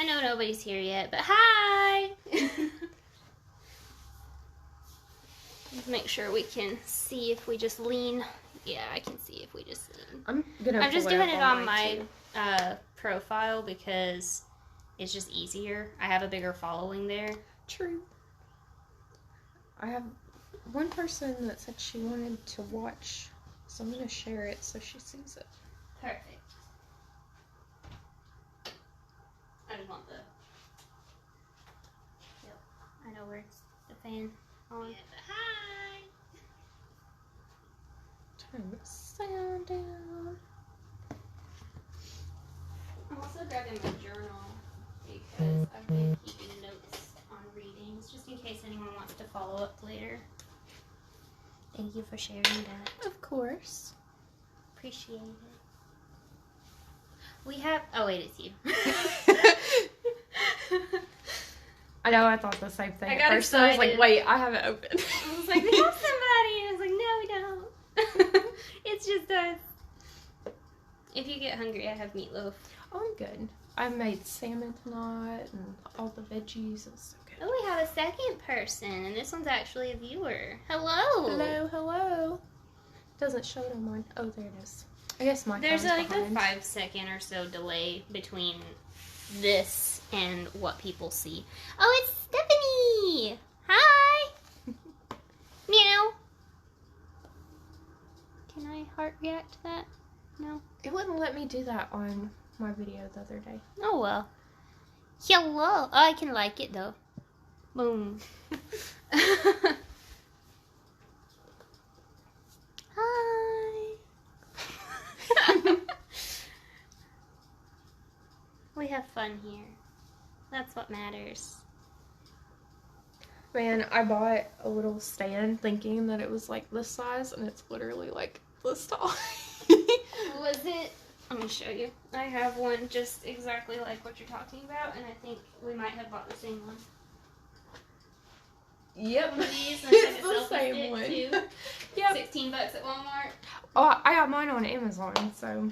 I know nobody's here yet, but hi! Let's make sure we can see if we just lean. Yeah, I can see if we just lean. I'm just doing it on my profile because it's just easier. I have a bigger following there. True. I have one person that said she wanted to watch, so I'm going to share it so she sees it. Perfect. I just want the... Yep. I know where it's the fan on. Yeah, but hi! Turn the sound down. I'm also grabbing my journal because I've been keeping notes on readings just in case anyone wants to follow up later. Thank you for sharing that. Of course. Appreciate it. We have... Oh, wait, it's you. I know, I thought the same thing. I got first. I was like, excited. wait, I haven't opened. I was like, we have somebody. And I was like, no, we don't. It's just us. If you get hungry, I have meatloaf. Oh, I'm good. I made salmon tonight and all the veggies. It was so good. Oh, we have a second person, and this one's actually a viewer. Hello. Hello, hello. Doesn't show it on mine. Oh, there it is. I guess my There's phone's like behind. a 5-second or so delay between this and what people see. Oh, it's Stephanie. Hi. Meow. Can I heart react to that? No. It wouldn't let me do that on my video the other day. Oh well. Hello. Oh, I can like it though. Boom. Hi. We have fun here. That's what matters. Man, I bought a little stand thinking that it was like this size, and it's literally like this tall. Was it? Let me show you. I have one just exactly like what you're talking about, and I think we might have bought the same one. Yep, One of these, and it's like a the selfie same stick, one. too. Yep. $16 at Walmart. Oh, I got mine on Amazon, so,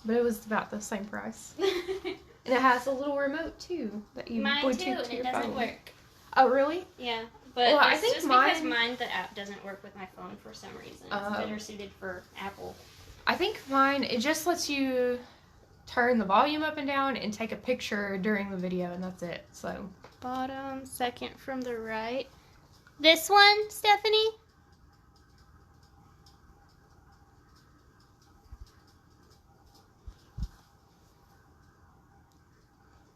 but it was about the same price. And it has a little remote too that you Mine Bluetooth too, to and your it doesn't phone. work. Oh, really? Yeah, but Well, I it's think just because mine- the app doesn't work with my phone for some reason. It's Oh. better suited for Apple. I think mine, it just lets you turn the volume up and down and take a picture during the video, and that's it. So Bottom, second from the right. This one, Stephanie?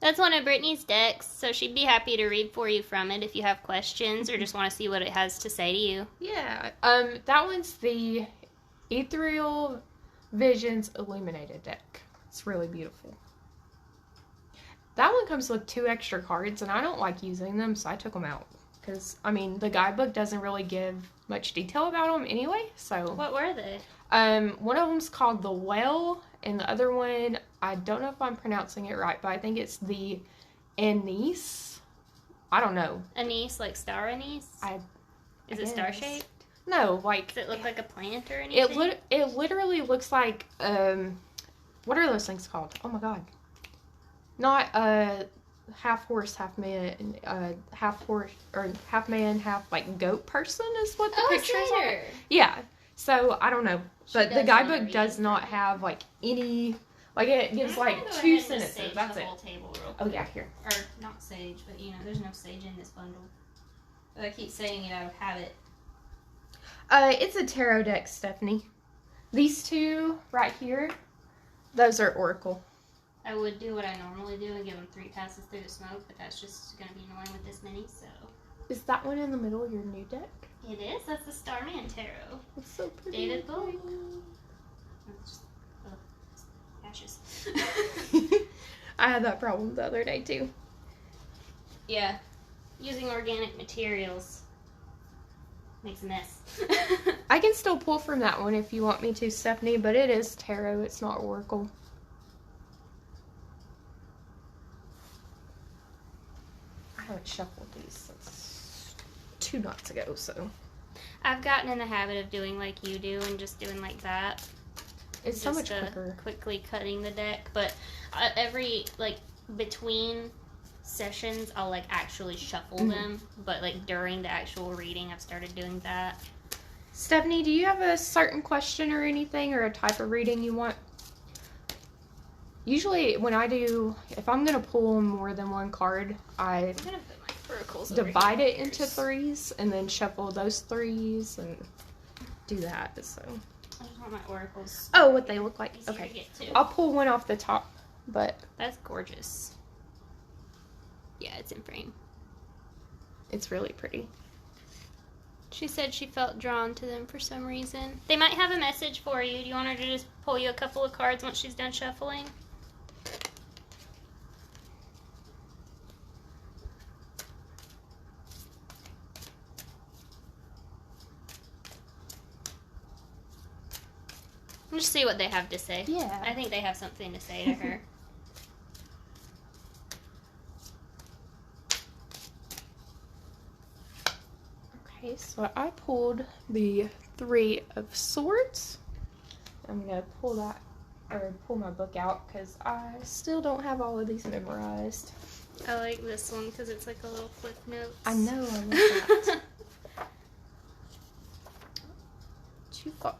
That's one of Brittany's decks, so she'd be happy to read for you from it if you have questions or just want to see what it has to say to you. yeah, that one's the Ethereal Visions Illuminated deck. It's really beautiful. That one comes with 2 extra cards, and I don't like using them, so I took them out. Because, I mean, the guidebook doesn't really give much detail about them anyway, so... What were they? One of them's called the Well, and the other one, I don't know if I'm pronouncing it right, but I think it's the Anise. I don't know. Anise, like star anise? Is it guess. star-shaped? No, like... Does it look like a plant or anything? It literally looks like, what are those things called? Oh my god. Not half horse, half man, half horse, or half man, half like goat person is what the picture is. Slater. Yeah. So I don't know, but the does guidebook wanna does read. not have like any, like it gives like 2 sentences. That's the it. whole table real Oh quick. yeah, here. Or not sage, but you know, there's no sage in this bundle. But I keep saying it out of habit. It's a tarot deck, Stephanie. These 2 right here, those are Oracle. I would do what I normally do and give them 3 passes through the smoke, but that's just going to be annoying with this many, so. Is that one in the middle your new deck? It is. That's the Starman Tarot. It's so pretty. David Bowie. It's just, ashes. I had that problem the other day too. Yeah. Using organic materials makes a mess. I can still pull from that one if you want me to, Stephanie, but it is tarot, it's not Oracle. I haven't shuffled these since 2 nights ago, so. I've gotten in the habit of doing like you do and just doing like that. It's so much Just, quicker. Quickly cutting the deck, but every, like, between sessions, I'll like actually shuffle them, but like during the actual reading, I've started doing that. Stephanie, do you have a certain question or anything, or a type of reading you want? Usually when I do, if I'm going to pull more than one card, I I'm gonna put my oracles over divide here. it into threes and then shuffle those threes and do that. So, I just want my oracles. oh, what they look like. Easier Okay. to get to. I'll pull one off the top, but That's gorgeous. Yeah, it's in frame. it's really pretty. She said she felt drawn to them for some reason. They might have a message for you. Do you want her to just pull you a couple of cards once she's done shuffling? Let's see what they have to say. Yeah. I think they have something to say to her. Okay, so I pulled the Three of Swords. I'm going to pull my book out because I still don't have all of these memorized. I like this one because it's like a little cliff notes. I know, I love that. Too far.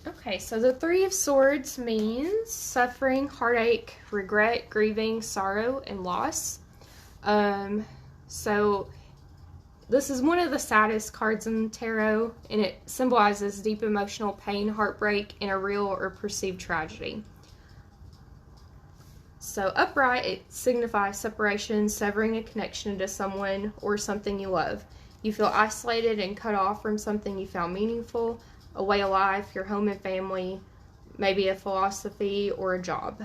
Okay, so the Three of Swords means suffering, heartache, regret, grieving, sorrow, and loss. So this is one of the saddest cards in tarot, and it symbolizes deep emotional pain, heartbreak, and a real or perceived tragedy. So upright, it signifies separation, severing a connection to someone or something you love. You feel isolated and cut off from something you found meaningful, a way of life, your home and family, maybe a philosophy or a job.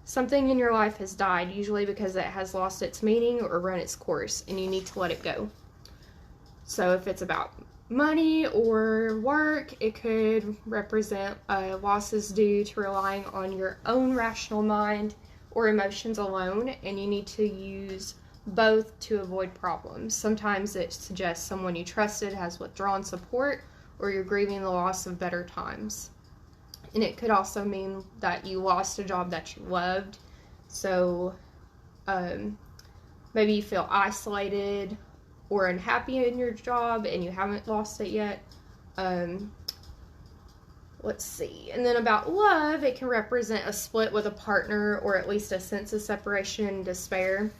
Something in your life has died, usually because it has lost its meaning or run its course, and you need to let it go. So if it's about money or work, it could represent losses due to relying on your own rational mind or emotions alone, and you need to use both to avoid problems. Sometimes it suggests someone you trusted has withdrawn support, or you're grieving the loss of better times. And it could also mean that you lost a job that you loved. So maybe you feel isolated or unhappy in your job and you haven't lost it yet. Let's see. And then about love, it can represent a split with a partner or at least a sense of separation and despair.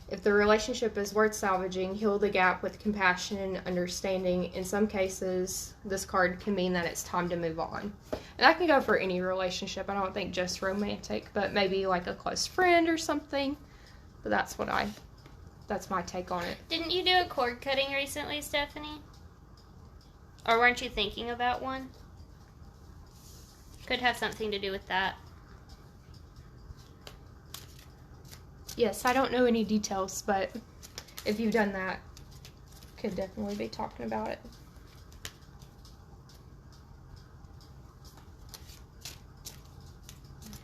If the relationship is worth salvaging, heal the gap with compassion and understanding. In some cases, this card can mean that it's time to move on. And that can go for any relationship. I don't think just romantic, but maybe like a close friend or something. But that's my take on it. Didn't you do a cord cutting recently, Stephanie? Or weren't you thinking about one? Could have something to do with that. Yes, I don't know any details, but if you've done that, could definitely be talking about it.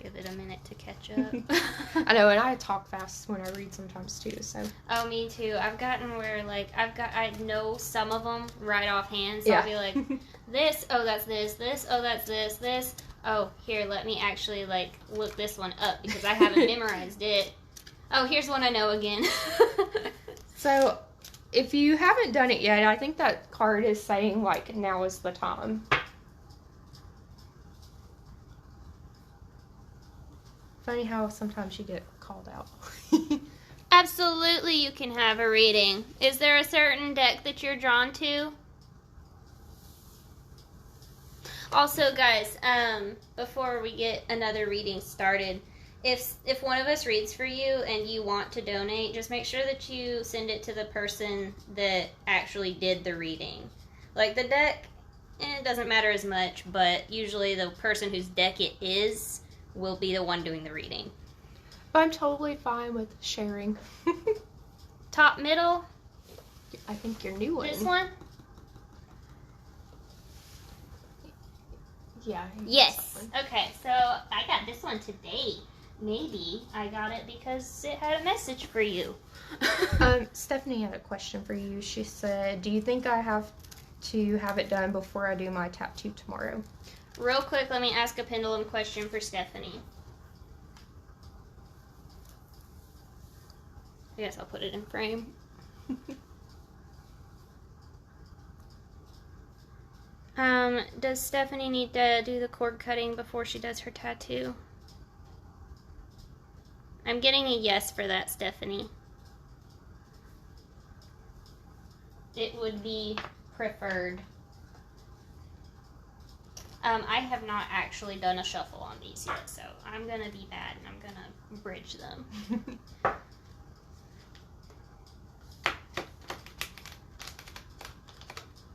Give it a minute to catch up. I know, and I talk fast when I read sometimes too, so. Oh, me too. I've gotten where, like, I know some of them right offhand, so Yeah. I'll be like, this, oh, that's this, oh, that's this. Oh, here, let me actually, like, look this one up because I haven't memorized it. Oh, here's one I know again. So, if you haven't done it yet, I think that card is saying, like, now is the time. Funny how sometimes you get called out. Absolutely, you can have a reading. Is there a certain deck that you're drawn to? Also, guys, before we get another reading started, if one of us reads for you and you want to donate, just make sure that you send it to the person that actually did the reading. Like the deck, it doesn't matter as much, but usually the person whose deck it is will be the one doing the reading. But I'm totally fine with sharing. Top, middle? I think your new one. This one? Yeah. Yes. Okay, so I got this one today. Maybe I got it because it had a message for you. Stephanie had a question for you. She said, do you think I have to have it done before I do my tattoo tomorrow? Real quick, let me ask a pendulum question for Stephanie. I guess I'll put it in frame. Does Stephanie need to do the cord cutting before she does her tattoo? I'm getting a yes for that, Stephanie. It would be preferred. I have not actually done a shuffle on these yet, so I'm going to be bad and I'm going to bridge them.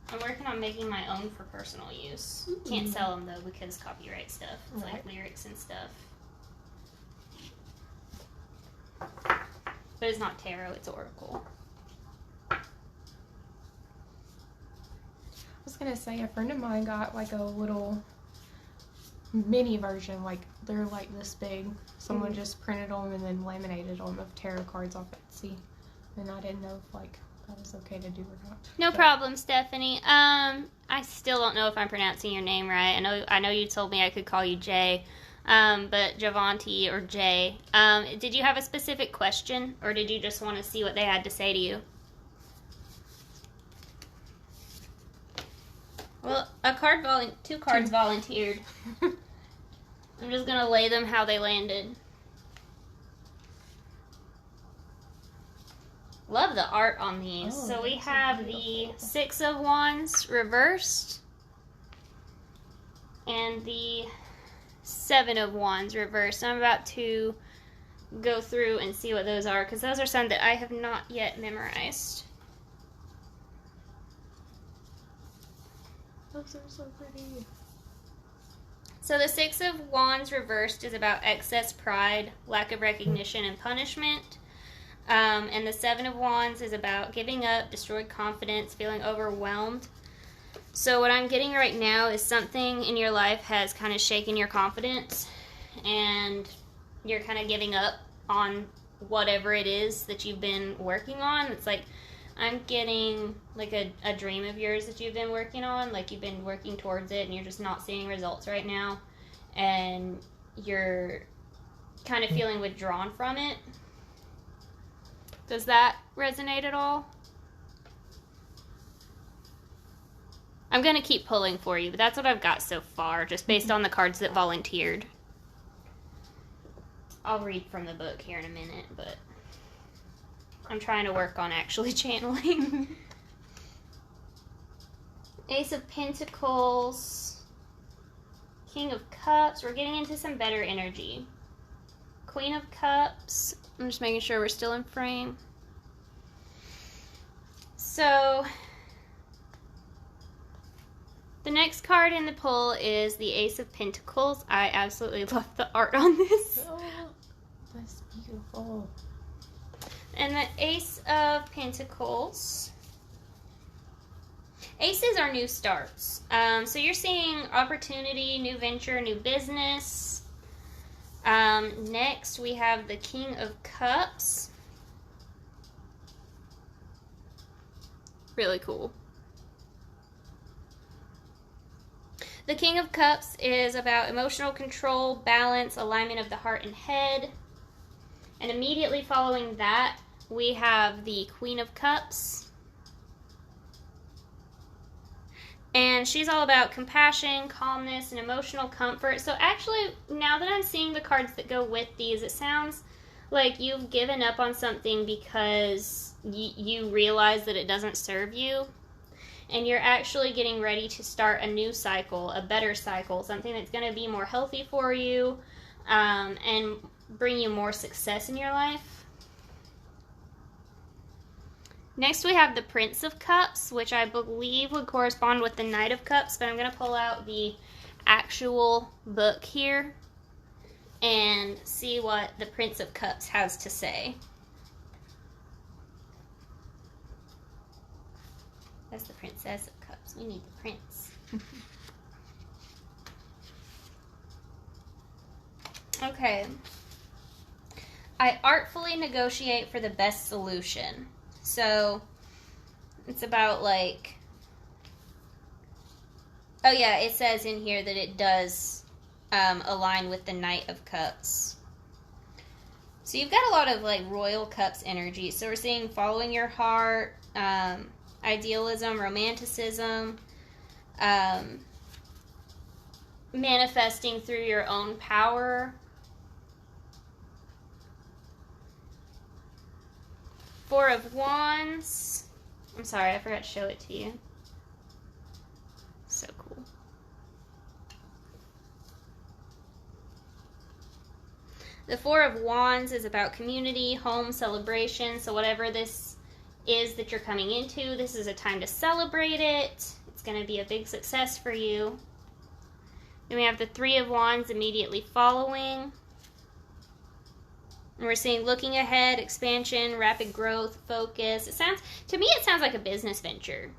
I'm working on making my own for personal use. Can't sell them though because copyright stuff. It's like lyrics and stuff. But it's not tarot, it's oracle. I was gonna say, a friend of mine got like a little mini version, like they're like this big. Someone just printed them and then laminated them of tarot cards off Etsy, and I didn't know if like that was okay to do or not. No problem, Stephanie. I still don't know if I'm pronouncing your name right. I know you told me I could call you Jay, but Javanti or Jay. Did you have a specific question, or did you just want to see what they had to say to you? Well, two cards volunteered. I'm just gonna lay them how they landed. Love the art on these. Oh, so we have the beautiful. 6 of Wands reversed and the 7 of Wands reversed. I'm about to go through and see what those are because those are some that I have not yet memorized. Those are so pretty. So the 6 of Wands reversed is about excess pride, lack of recognition, and punishment. And the 7 of Wands is about giving up, destroyed confidence, feeling overwhelmed. So what I'm getting right now is something in your life has kind of shaken your confidence and you're kind of giving up on whatever it is that you've been working on. It's like I'm getting like a dream of yours that you've been working on, like you've been working towards it and you're just not seeing results right now and you're kind of feeling withdrawn from it. Does that resonate at all? I'm going to keep pulling for you, but that's what I've got so far, just based on the cards that volunteered. I'll read from the book here in a minute, but I'm trying to work on actually channeling. Ace of Pentacles, King of Cups. We're getting into some better energy. Queen of Cups. I'm just making sure we're still in frame. So, the next card in the pull is the Ace of Pentacles. I absolutely love the art on this. Oh, that's beautiful. And the Ace of Pentacles. Aces are new starts. So you're seeing opportunity, new venture, new business. Next, we have the King of Cups. Really cool. The King of Cups is about emotional control, balance, alignment of the heart and head. And immediately following that, we have the Queen of Cups. And she's all about compassion, calmness, and emotional comfort. So actually, now that I'm seeing the cards that go with these, it sounds like you've given up on something because you realize that it doesn't serve you. And you're actually getting ready to start a new cycle, a better cycle, something that's going to be more healthy for you and bring you more success in your life. Next, we have the Prince of Cups, which I believe would correspond with the Knight of Cups, but I'm going to pull out the actual book here and see what the Prince of Cups has to say. That's the Princess of Cups. We need the Prince. Okay. I artfully negotiate for the best solution. So, it's about, like, Oh, yeah, it says in here that it does align with the Knight of Cups. So you've got a lot of, like, Royal Cups energy. So we're seeing following your heart, idealism, romanticism, manifesting through your own power. Four of Wands. I'm sorry, I forgot to show it to you. So cool. The Four of Wands is about community, home, celebration. So whatever this is that you're coming into, this is a time to celebrate it. It's going to be a big success for you. Then we have the Three of Wands immediately following. And we're seeing looking ahead, expansion, rapid growth, focus. To me, it sounds like a business venture.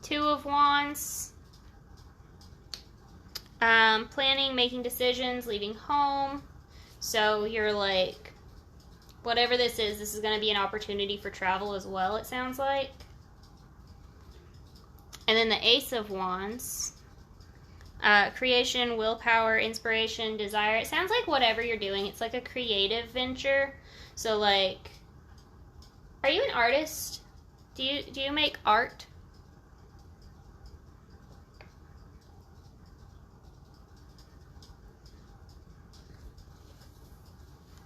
Two of Wands. Planning, making decisions, leaving home. So you're like, whatever this is going to be an opportunity for travel as well, it sounds like. And then the Ace of Wands. Creation, willpower, inspiration, desire. It sounds like whatever you're doing, it's like a creative venture. So like, are you an artist? Do you make art?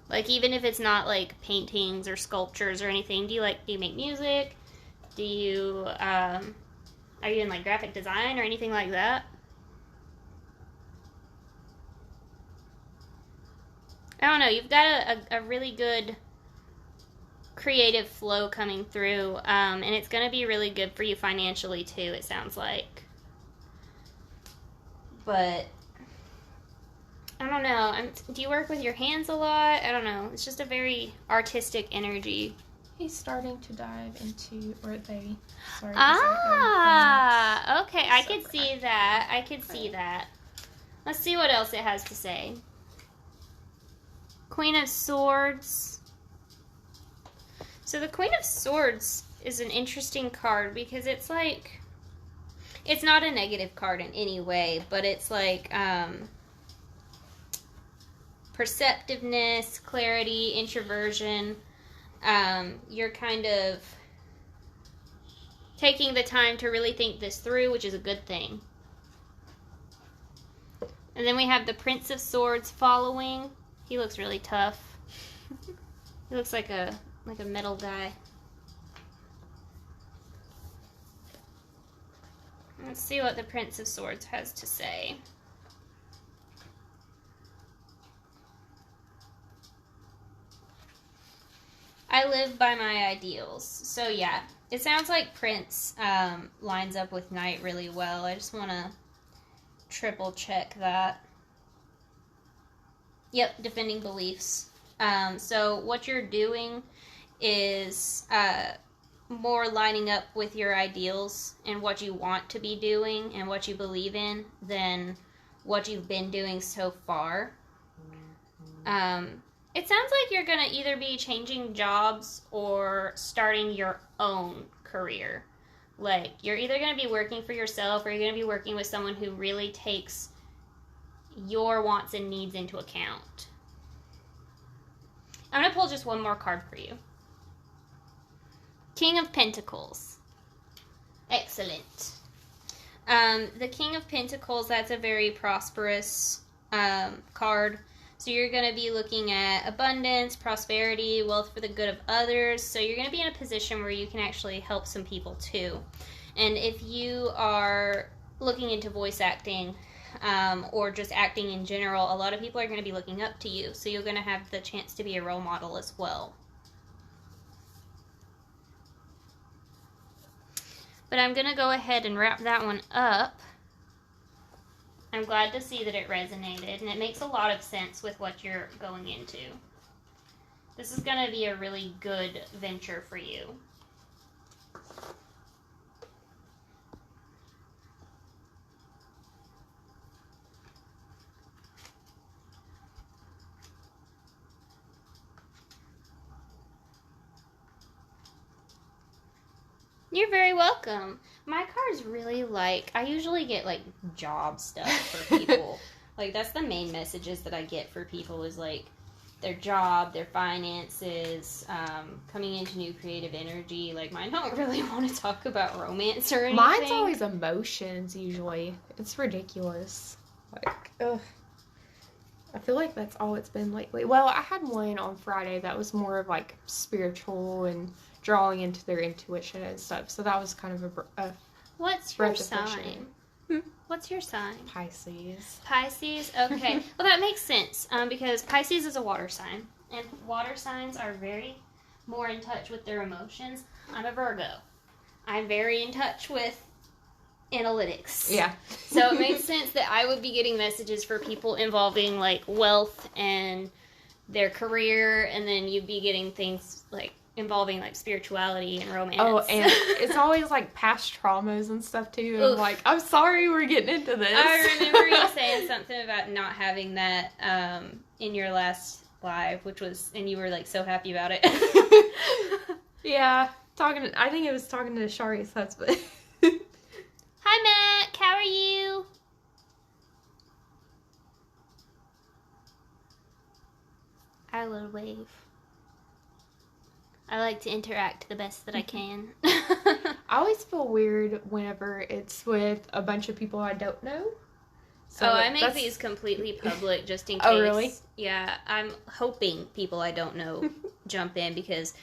Like, even if it's not like paintings or sculptures or anything, do you make music? Do you are you in like graphic design or anything like that? I don't know, you've got a really good creative flow coming through, and it's going to be really good for you financially too, it sounds like. But I don't know. Do you work with your hands a lot? I don't know. It's just a very artistic energy. He's starting to dive into, or they. Sorry. Okay. I could see that. I could see that. Let's see what else it has to say. Queen of Swords. So the Queen of Swords is an interesting card because it's like, it's not a negative card in any way, but it's like, perceptiveness, clarity, introversion. You're kind of taking the time to really think this through, which is a good thing. And then we have the Prince of Swords following. He looks really tough. He looks like a metal guy. Let's see what the Prince of Swords has to say. I live by my ideals. So yeah, it sounds like Prince lines up with Knight really well. I just want to triple check that. Yep, defending beliefs. So what you're doing is more lining up with your ideals and what you want to be doing and what you believe in than what you've been doing so far. It sounds like you're going to either be changing jobs or starting your own career. Like, you're either going to be working for yourself or you're going to be working with someone who really takes your wants and needs into account. I'm going to pull just one more card for you. King of Pentacles. Excellent. The King of Pentacles, that's a very prosperous card. So you're going to be looking at abundance, prosperity, wealth for the good of others. So you're going to be in a position where you can actually help some people too. And if you are looking into voice acting or just acting in general, a lot of people are going to be looking up to you. So you're going to have the chance to be a role model as well. But I'm going to go ahead and wrap that one up. I'm glad to see that it resonated, and it makes a lot of sense with what you're going into. This is going to be a really good venture for you. You're very welcome. My cards really I usually get like job stuff for people. Like that's the main messages that I get for people is like their job, their finances, coming into new creative energy. Like mine don't really want to talk about romance or anything. Mine's always emotions usually. It's ridiculous. Like, ugh. I feel like that's all it's been lately. Well, I had one on Friday that was more of like spiritual and drawing into their intuition and stuff. So that was kind of a What's your sign? What's your sign? Pisces. Pisces? Okay. Well, that makes sense because Pisces is a water sign. And water signs are very more in touch with their emotions. I'm a Virgo. I'm very in touch with analytics. Yeah. So it makes sense that I would be getting messages for people involving like wealth and their career, and then you'd be getting things like involving like spirituality and romance. Oh, and it's always like past traumas and stuff too. And I'm like, I'm sorry we're getting into this. I remember you saying something about not having that in your last live, which was, and you were like so happy about it. Yeah, I think it was talking to Shari's husband. Hi Matt, how are you? Our little wave. I like to interact the best that I can. I always feel weird whenever it's with a bunch of people I don't know. So I make these completely public just in case. Oh, really? Yeah, I'm hoping people I don't know jump in because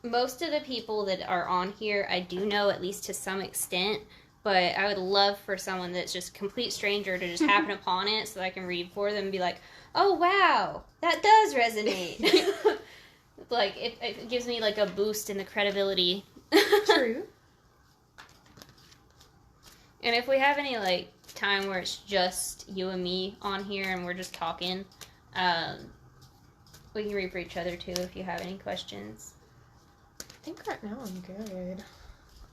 most of the people that are on here I do know at least to some extent, but I would love for someone that's just a complete stranger to just happen upon it so that I can read for them and be like, oh wow, that does resonate. Like, it gives me like a boost in the credibility. True. And if we have any like time where it's just you and me on here and we're just talking, we can read for each other too if you have any questions. I think right now I'm good.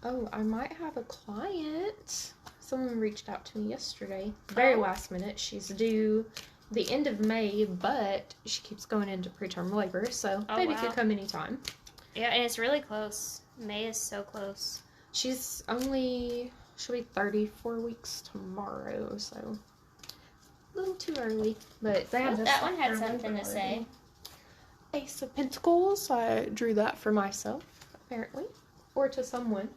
Oh, I might have a client. Someone reached out to me yesterday. Very last minute. She's due the end of May, but she keeps going into preterm labor, so baby could come anytime. Yeah, and it's really close. May is so close. She'll be 34 weeks tomorrow, so a little too early. But they have that one had something to say. Ace of Pentacles. I drew that for myself, apparently, or to someone.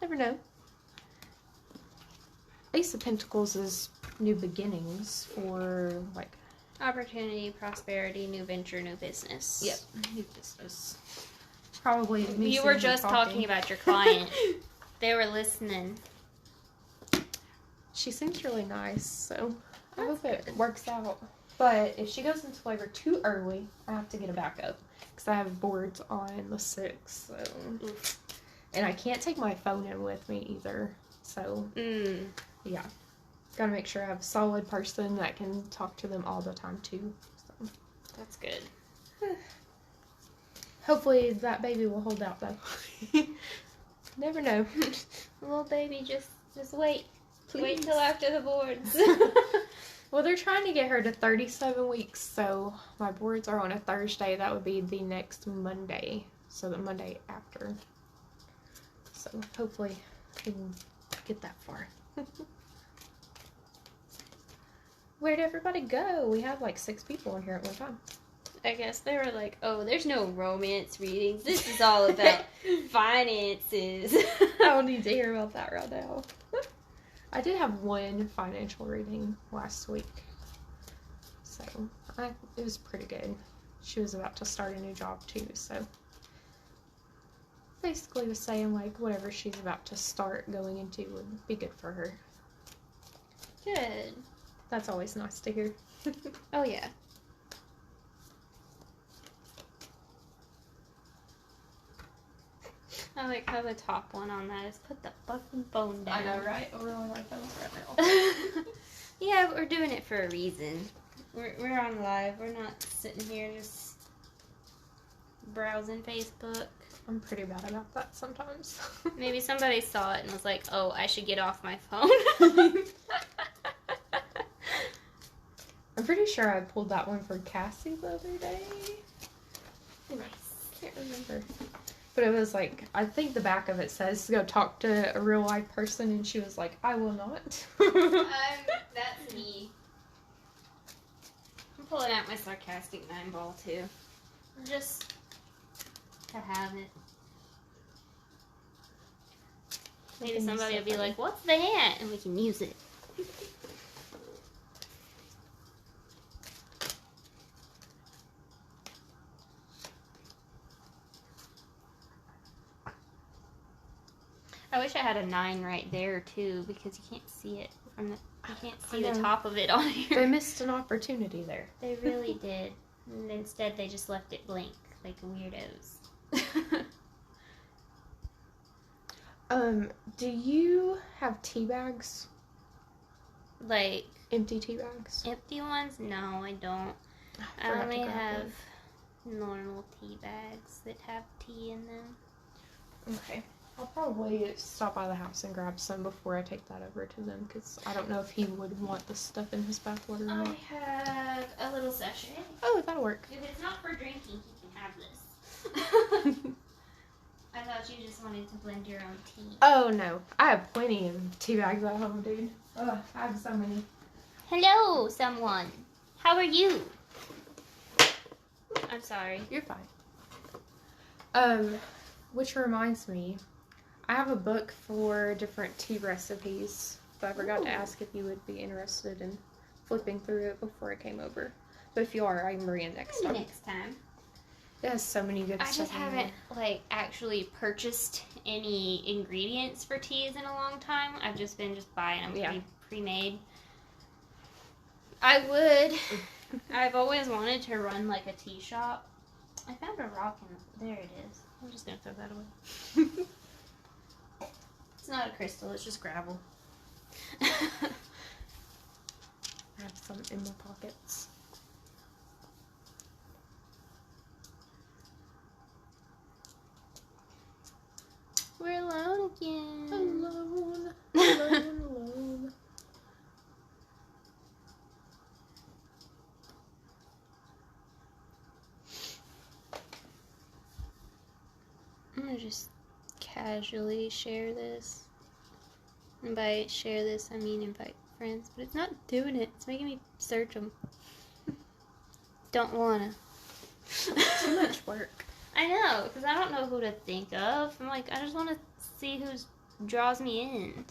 Never know. Ace of Pentacles is new beginnings or like opportunity, prosperity, new venture, new business. Yep, new business. Probably me. You were just talking about your client. They were listening. She seems really nice, so I hope it works out. But if she goes into labor too early, I have to get a backup because I have boards on the 6th. So. And I can't take my phone in with me either. So, yeah. Gotta make sure I have a solid person that can talk to them all the time, too. So. That's good. Hopefully that baby will hold out, though. Never know. Little baby, just wait. Please. Wait till after the boards. Well, they're trying to get her to 37 weeks, so my boards are on a Thursday. That would be the next Monday. So the Monday after. So hopefully we can get that far. Where'd everybody go? We have like 6 people in here at one time. I guess they were like, oh, there's no romance readings. This is all about finances. I don't need to hear about that right now. I did have one financial reading last week. So it was pretty good. She was about to start a new job too, so basically was saying like whatever she's about to start going into would be good for her. Good. That's always nice to hear. Oh yeah. I like how the top one on that is put the fucking phone down. I know, right? We're on our phones right now. Yeah, we're doing it for a reason. We're on live. We're not sitting here just browsing Facebook. I'm pretty bad about that sometimes. Maybe somebody saw it and was like, oh, I should get off my phone. I'm pretty sure I pulled that one for Cassie the other day. Nice. Can't remember. But it was like, I think the back of it says, go talk to a real life person, and she was like, I will not. That's me. I'm pulling out my sarcastic 9-ball, too. Just to have it. Maybe somebody will be like, what's the hat? And we can use it. I wish I had a 9 right there too, because you can't see it from the. You can't see the top of it on here. They missed an opportunity there. They really did. And instead, they just left it blank, like weirdos. Do you have tea bags? Like Empty tea bags? empty ones? No, I don't. I forgot to only grab have normal tea bags that have tea in them. Okay. I'll probably stop by the house and grab some before I take that over to them, because I don't know if he would want the stuff in his bathwater or not. I have a little sachet. Oh, that'll work. If it's not for drinking, you can have this. I thought you just wanted to blend your own tea. Oh, no. I have plenty of tea bags at home, dude. Ugh, I have so many. Hello, someone. How are you? I'm sorry. You're fine. Which reminds me, I have a book for different tea recipes, but I forgot to ask if you would be interested in flipping through it before I came over. But if you are, I can bring it next time. Next time. It has so many good I stuff just in haven't, there. actually purchased any ingredients for teas in a long time. I've just been buying them pre-made. I've always wanted to run, a tea shop. I found a rock in, there it is. I'm just going to throw that away. It's not a crystal, it's just gravel. I have some in my pockets. We're alone again. Alone, alone. I'm gonna just casually share this. And by share this, I mean invite friends. But it's not doing it. It's making me search them. Don't wanna. Too much work. I know, because I don't know who to think of. I'm like, I just want to see who draws me in.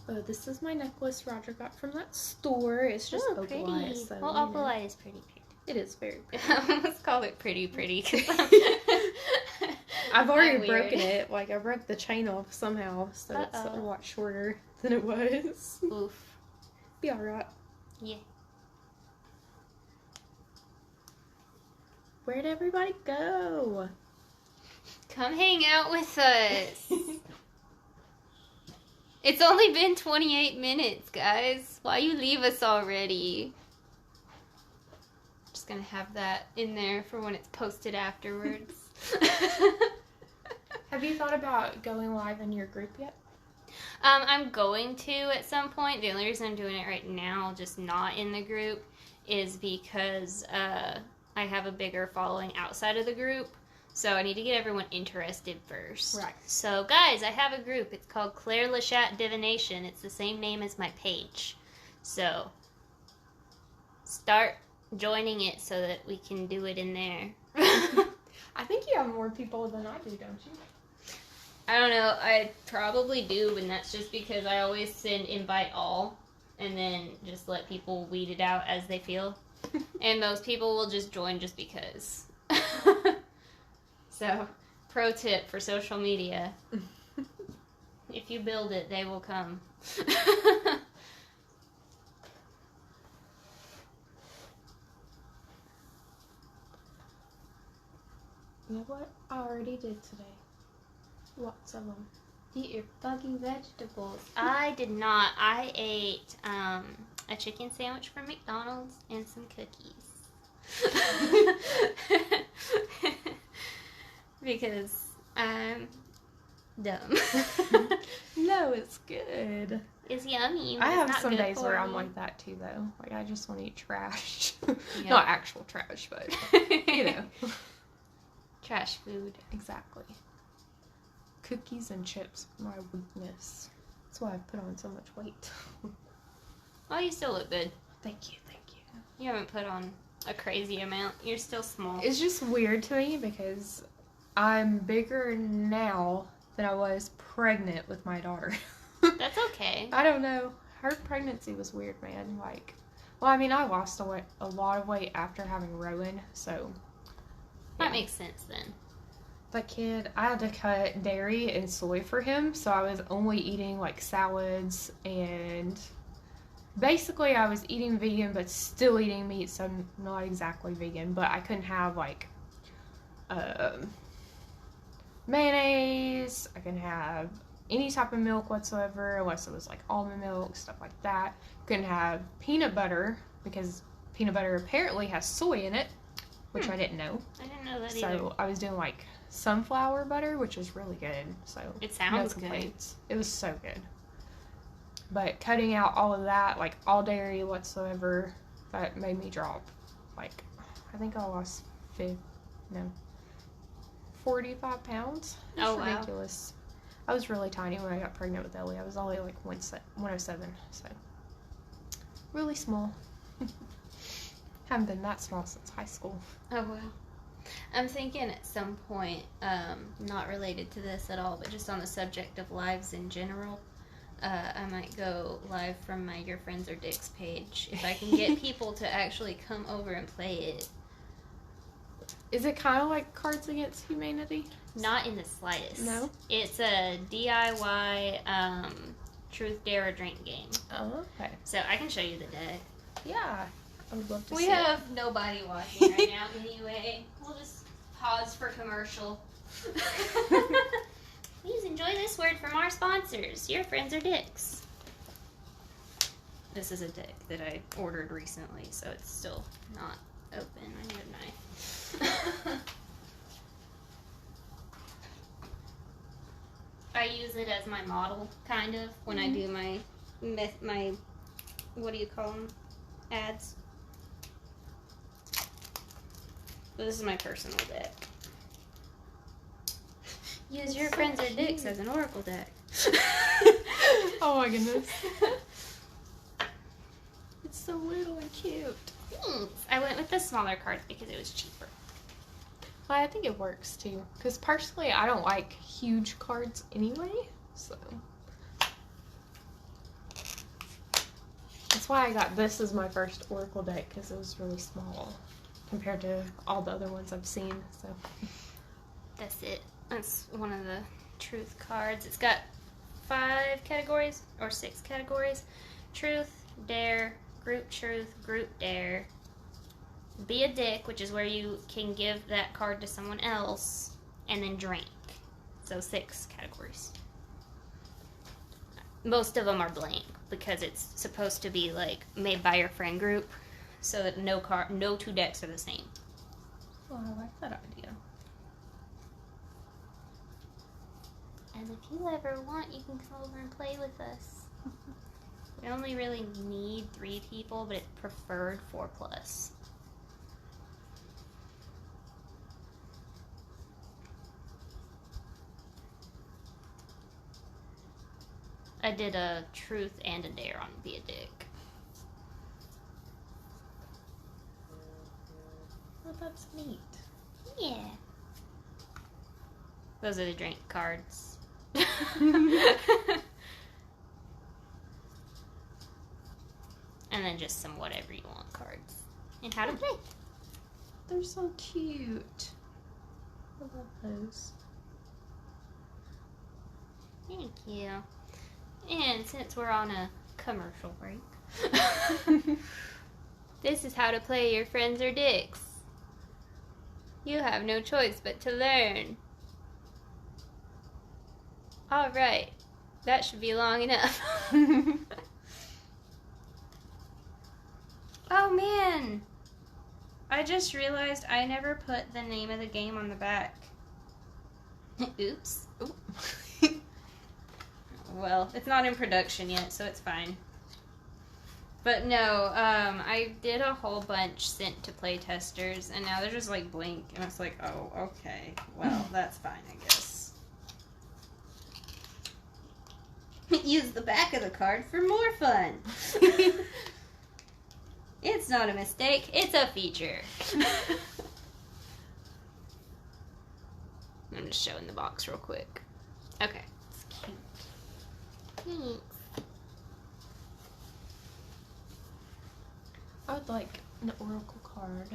Oh, this is my necklace Roger got from that store. It's just pretty. opalite. So, Well, opalite is pretty pretty. It is very pretty. Let's call it pretty pretty. I've already broken it. I broke the chain off somehow, so it's a lot shorter than it was. Oof. Be alright. Yeah. Where'd everybody go? Come hang out with us. It's only been 28 minutes, guys. Why you leave us already? Just gonna have that in there for when it's posted afterwards. Have you thought about going live in your group yet? I'm going to at some point. The only reason I'm doing it right now, just not in the group, is because I have a bigger following outside of the group. So I need to get everyone interested first. Right. So guys, I have a group. It's called Claire Lachat Divination. It's the same name as my page. So start joining it so that we can do it in there. I think you have more people than I do, don't you? I don't know. I probably do, and that's just because I always send invite all and then just let people weed it out as they feel. And most people will just join just because. So, pro tip for social media. If you build it, they will come. You know what? I already did today. Lots of them. Eat your fucking vegetables. I did not. I ate a chicken sandwich from McDonald's and some cookies. Because I'm dumb. No, it's good. It's yummy. I But have it's not some good days for where I'm me. like that too, though. I just want to eat trash. Yeah. Not actual trash, but, you know. Trash food. Exactly. Cookies and chips, my weakness. That's why I put on so much weight. Oh, you still look good. Thank you, thank you. You haven't put on a crazy amount. You're still small. It's just weird to me because I'm bigger now than I was pregnant with my daughter. That's okay. I don't know. Her pregnancy was weird, man. Like, well, I mean, I lost a lot of weight after having Rowan, so. That makes sense then. That kid, I had to cut dairy and soy for him, so I was only eating like salads and basically I was eating vegan but still eating meat, so not exactly vegan, but I couldn't have like mayonnaise. I couldn't have any type of milk whatsoever unless it was like almond milk, stuff like that. Couldn't have peanut butter because peanut butter apparently has soy in it, which I didn't know. I didn't know that So either. I was doing like sunflower butter, which was really good. So It sounds no good. complaints. It was so good. But cutting out all of that, like all dairy whatsoever, that made me drop. Like, I think I lost 45 pounds. It's Oh, wow. ridiculous. I was really tiny when I got pregnant with Ellie. I was only like 107, so really small. Haven't been that small since high school. Oh, wow. I'm thinking at some point, not related to this at all, but just on the subject of lives in general, I might go live from my Your Friends Are Dicks page if I can get people to actually come over and play it. Is it kind of like Cards Against Humanity? Not in the slightest. No? It's a DIY truth, dare, or drink game. Oh, okay. So I can show you the deck. Yeah. I would love to We see have nobody watching right now anyway. We'll just pause for commercial. Please enjoy this word from our sponsors. Your Friends Are Dicks. This is a deck that I ordered recently, so it's still not open. I need a knife. I use it as my model, kind of, when I do my, what do you call them? Ads. But this is my personal deck. Use Your Friends Are Dicks as an oracle deck. Oh my goodness. It's so little and cute. Thanks. I went with the smaller cards because it was cheaper. Well, I think it works too. Because personally, I don't like huge cards anyway. So. That's why I got this as my first oracle deck. Because it was really small. Compared to all the other ones I've seen. So. That's it. That's one of the truth cards. It's got 5 categories or 6 categories. Truth, dare, group truth, group dare. Be a dick, which is where you can give that card to someone else, and then drink. So 6 categories. Most of them are blank because it's supposed to be like made by your friend group, so that no 2 decks are the same. Oh, I like that idea. And if you ever want, you can come over and play with us. We only really need 3 people, but it's preferred 4+. I did a truth and a dare on Be a Dick. Oh, that's neat. Yeah. Those are the drink cards. And then just some whatever you want cards. And how to play. They're so cute. I love those. Thank you. And since we're on a commercial break, this is how to play Your Friends Are Dicks. You have no choice but to learn. Alright, that should be long enough. Oh man! I just realized I never put the name of the game on the back. Oops. Ooh. Well, it's not in production yet, so it's fine. But no, I did a whole bunch sent to playtesters, and now they're just like blank, and it's like, oh, okay, well, that's fine, I guess. Use the back of the card for more fun. It's not a mistake, it's a feature. I'm just showing the box real quick. Okay. It's cute. Thanks. I would like an oracle card.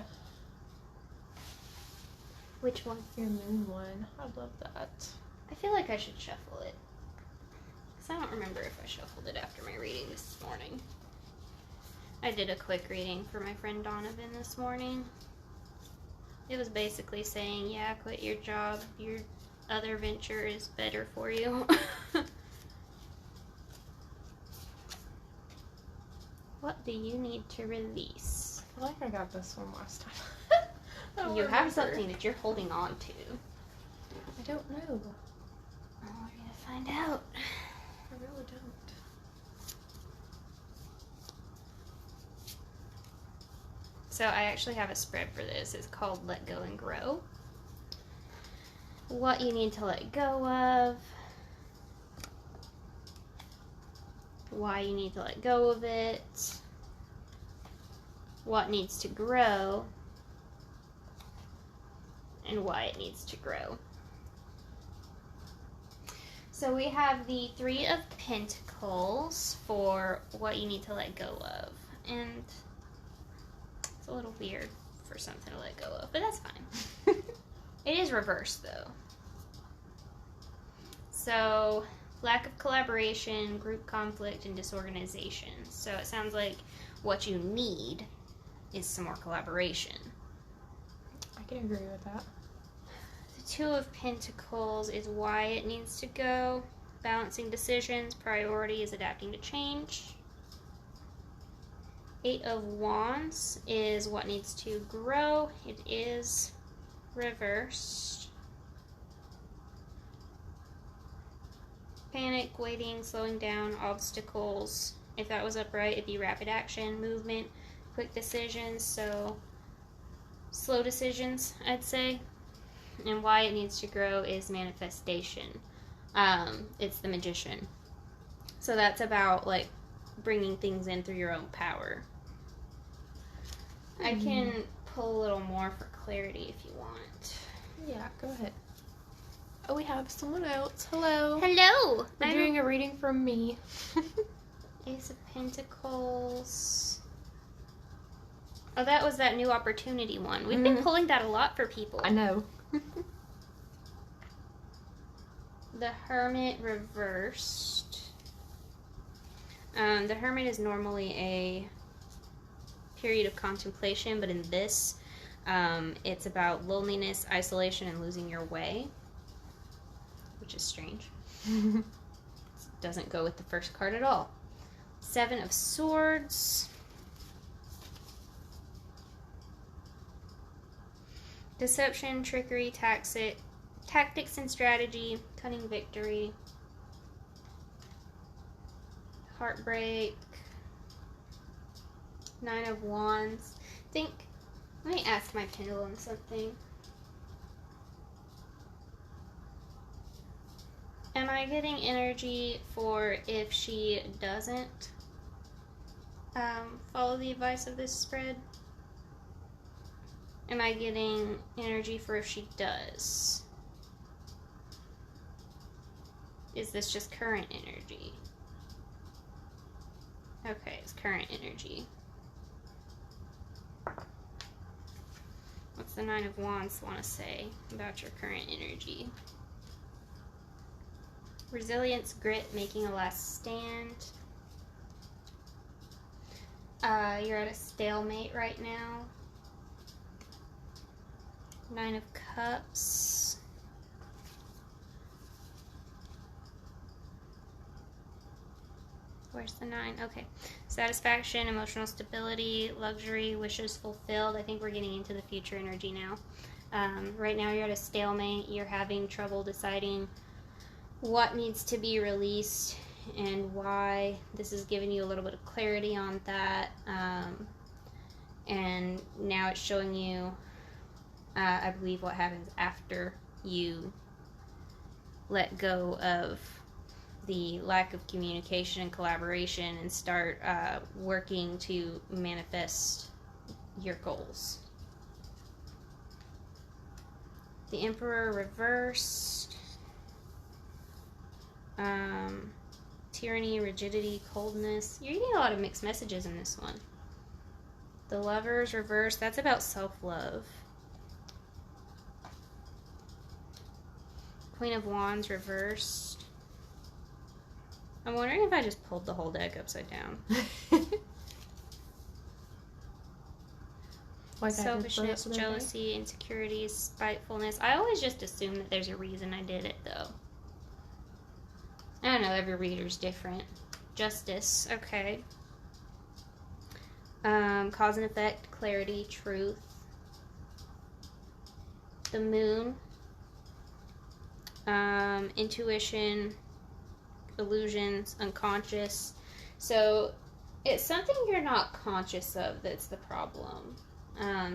Which one? Your moon one. I'd love that. I feel like I should shuffle it. Because I don't remember if I shuffled it after my reading this morning. I did a quick reading for my friend Donovan this morning. It was basically saying, yeah, quit your job. Your other venture is better for you. What do you need to release? I feel like I got this one last time. You have something that you're holding on to. I don't know. Oh, we're going to find out. I really don't. So I actually have a spread for this. It's called Let Go and Grow. What you need to let go of. Why you need to let go of it. What needs to grow. And why it needs to grow. So we have the Three of Pentacles for what you need to let go of. And it's a little weird for something to let go of, but that's fine. It is reversed though. So, lack of collaboration, group conflict, and disorganization. So it sounds like what you need is some more collaboration. I can agree with that. The Two of Pentacles is why it needs to go. Balancing decisions, priorities, adapting to change. Eight of Wands is what needs to grow. It is reversed. Panic, waiting, slowing down, obstacles. If that was upright, it'd be rapid action, movement, quick decisions. So slow decisions, I'd say. And why it needs to grow is manifestation. It's the Magician. So that's about like bringing things in through your own power. I can pull a little more for clarity if you want. Yeah, go ahead. Oh, we have someone else. Hello. Hello! We're doing a reading from me. Ace of Pentacles. Oh, that was that new opportunity one. We've been pulling that a lot for people. I know. The Hermit reversed. The Hermit is normally a period of contemplation, but in this, it's about loneliness, isolation, and losing your way, which is strange. Doesn't go with the first card at all. Seven of Swords. Deception, trickery, tactics and strategy, cunning victory, heartbreak, Nine of Wands. Let me ask my pendulum something. Am I getting energy for if she doesn't follow the advice of this spread? Am I getting energy for if she does? Is this just current energy? Okay, it's current energy. What's the Nine of Wands want to say about your current energy? Resilience, grit, making a last stand. You're at a stalemate right now. Nine of Cups. Where's the 9? Okay. Satisfaction, emotional stability, luxury, wishes fulfilled. I think we're getting into the future energy now. Right now you're at a stalemate. You're having trouble deciding what needs to be released and why. This is giving you a little bit of clarity on that. And now it's showing you, I believe, what happens after you let go of the lack of communication and collaboration and start working to manifest your goals. The Emperor reversed. Tyranny, rigidity, coldness. You're getting a lot of mixed messages in this one. The Lovers reversed. That's about self-love. Queen of Wands reversed. I'm wondering if I just pulled the whole deck upside down. Like Selfishness, jealousy, insecurities, spitefulness. I always just assume that there's a reason I did it, though. I don't know, every reader's different. Justice, okay. Cause and effect, clarity, truth. The Moon. Intuition, illusions, unconscious. So it's something you're not conscious of that's the problem.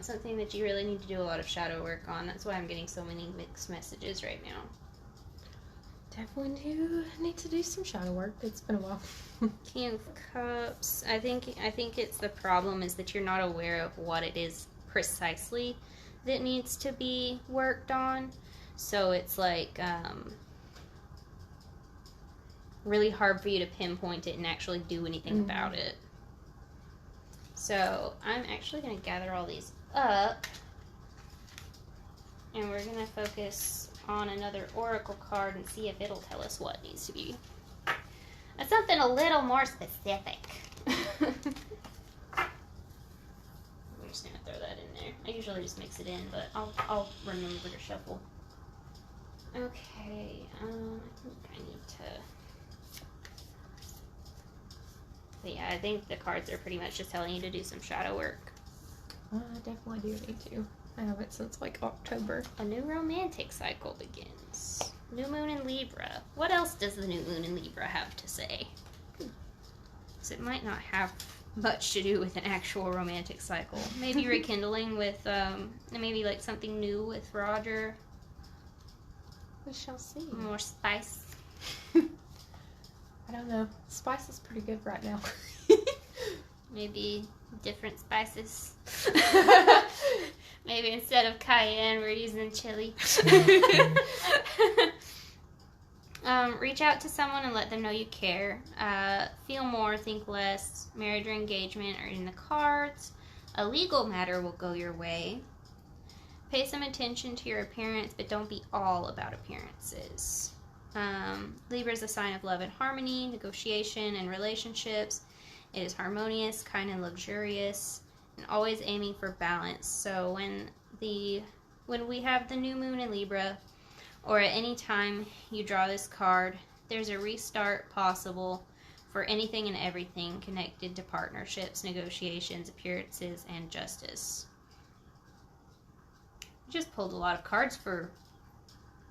Something that you really need to do a lot of shadow work on. That's why I'm getting so many mixed messages right now. Definitely do need to do some shadow work. It's been a while. King of Cups. I think it's the problem is that you're not aware of what it is precisely that needs to be worked on. So it's like really hard for you to pinpoint it and actually do anything about it. So I'm actually going to gather all these up, and we're going to focus on another oracle card and see if it'll tell us what needs to be. That's something a little more specific. I'm just going to throw that in there. I usually just mix it in, but I'll remember to shuffle. Okay, I think I need to... But yeah, I think the cards are pretty much just telling you to do some shadow work. I definitely do need to. I haven't since like October. A new romantic cycle begins. New moon in Libra. What else does the new moon in Libra have to say? Because it might not have much to do with an actual romantic cycle. Maybe rekindling with, maybe like something new with Roger. We shall see. More spice. I don't know. Spice is pretty good right now. Maybe different spices. Maybe instead of cayenne, we're using chili. Reach out to someone and let them know you care. Feel more, think less. Marriage or engagement are in the cards. A legal matter will go your way. Pay some attention to your appearance, but don't be all about appearances. Libra is a sign of love and harmony, negotiation, and relationships. It is harmonious, kind, and luxurious, and always aiming for balance. So when we have the new moon in Libra, or at any time you draw this card, there's a restart possible for anything and everything connected to partnerships, negotiations, appearances, and justice. I just pulled a lot of cards for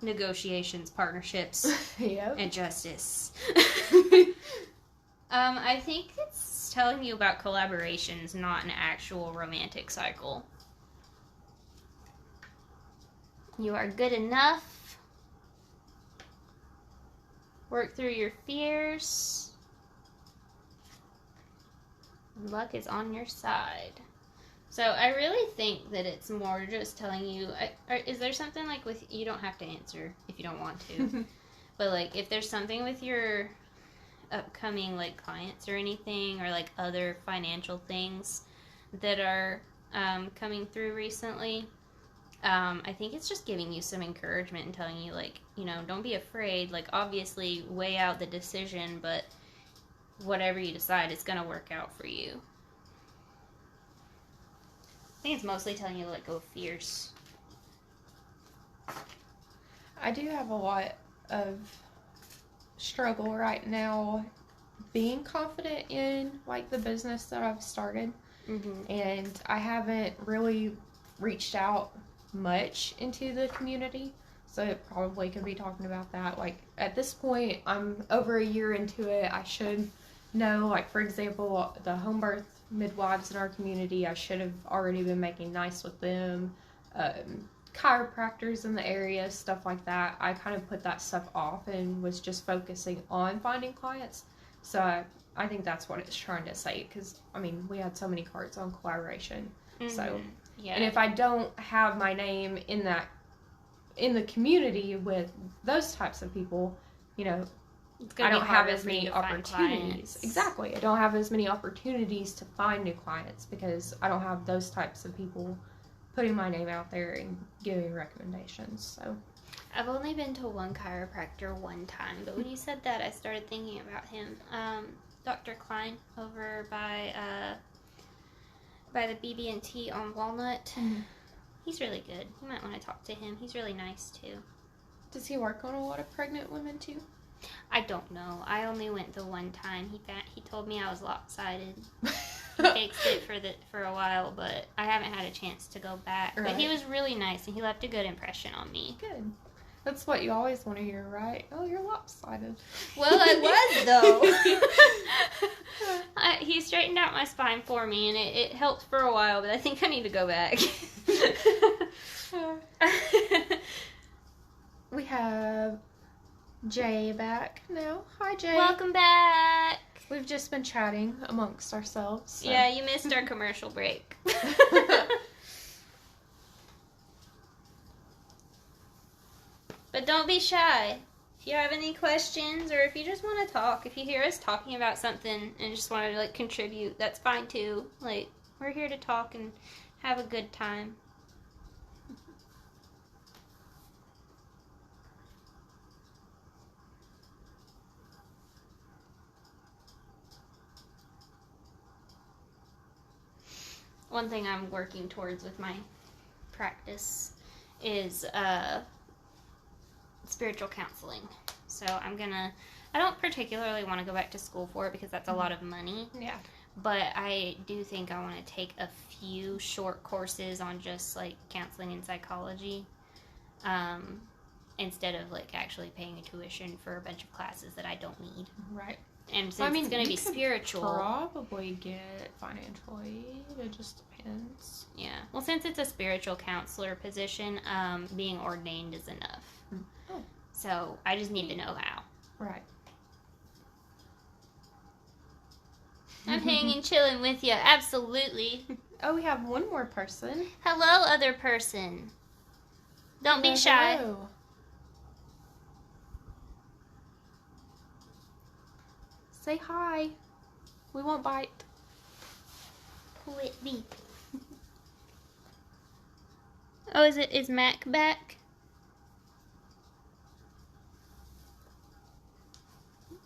negotiations, partnerships, and justice. I think it's telling you about collaborations, not an actual romantic cycle. You are good enough. Work through your fears. Luck is on your side. So I really think that it's more just telling you, is there something like with, you don't have to answer if you don't want to, but like if there's something with your upcoming like clients or anything, or like other financial things that are coming through recently, I think it's just giving you some encouragement and telling you like, you know, don't be afraid, like obviously weigh out the decision, but whatever you decide, it's going to work out for you. I think it's mostly telling you to let go of fears. I do have a lot of struggle right now being confident in like the business that I've started. And I haven't really reached out much into the community. So it probably could be talking about that. Like, at this point, I'm over a year into it. I should know, like, for example, the home birth midwives in our community, I should have already been making nice with them. Chiropractors in the area, stuff like that. I kind of put that stuff off and was just focusing on finding clients. So I think that's what it's trying to say, because, I mean, we had so many cards on collaboration. Mm-hmm. So, yeah. And if I don't have my name in the community with those types of people, you know, I don't have as many opportunities. Exactly. I don't have as many opportunities to find new clients because I don't have those types of people putting my name out there and giving recommendations. So I've only been to one chiropractor one time, but when you said that, I started thinking about him. Dr. Klein over by the BB&T on Walnut. Mm-hmm. He's really good. You might want to talk to him. He's really nice too. Does he work on a lot of pregnant women too? I don't know. I only went the one time. He told me I was lopsided. He fixed it for a while, but I haven't had a chance to go back. Right. But he was really nice, and he left a good impression on me. Good. That's what you always want to hear, right? Oh, you're lopsided. Well, I was, though. He straightened out my spine for me, and it helped for a while, but I think I need to go back. We have Jay back now. Hi, Jay. Welcome back. We've just been chatting amongst ourselves. So. Yeah, you missed our commercial break. But don't be shy. If you have any questions or if you just want to talk, if you hear us talking about something and just want to like contribute, that's fine too. Like, we're here to talk and have a good time. One thing I'm working towards with my practice is spiritual counseling. So I don't particularly want to go back to school for it because that's a lot of money. Yeah. But I do think I want to take a few short courses on just like counseling and psychology, instead of like actually paying a tuition for a bunch of classes that I don't need. Right. And since it's going to be spiritual, probably get financial aid. It just depends. Yeah. Well, since it's a spiritual counselor position, being ordained is enough. Oh. So I just need to know how. Right. I'm hanging, chilling with you. Absolutely. Oh, we have one more person. Hello, other person. Don't be shy. Hello. Say hi. We won't bite. Whitney. Oh, is Mac back?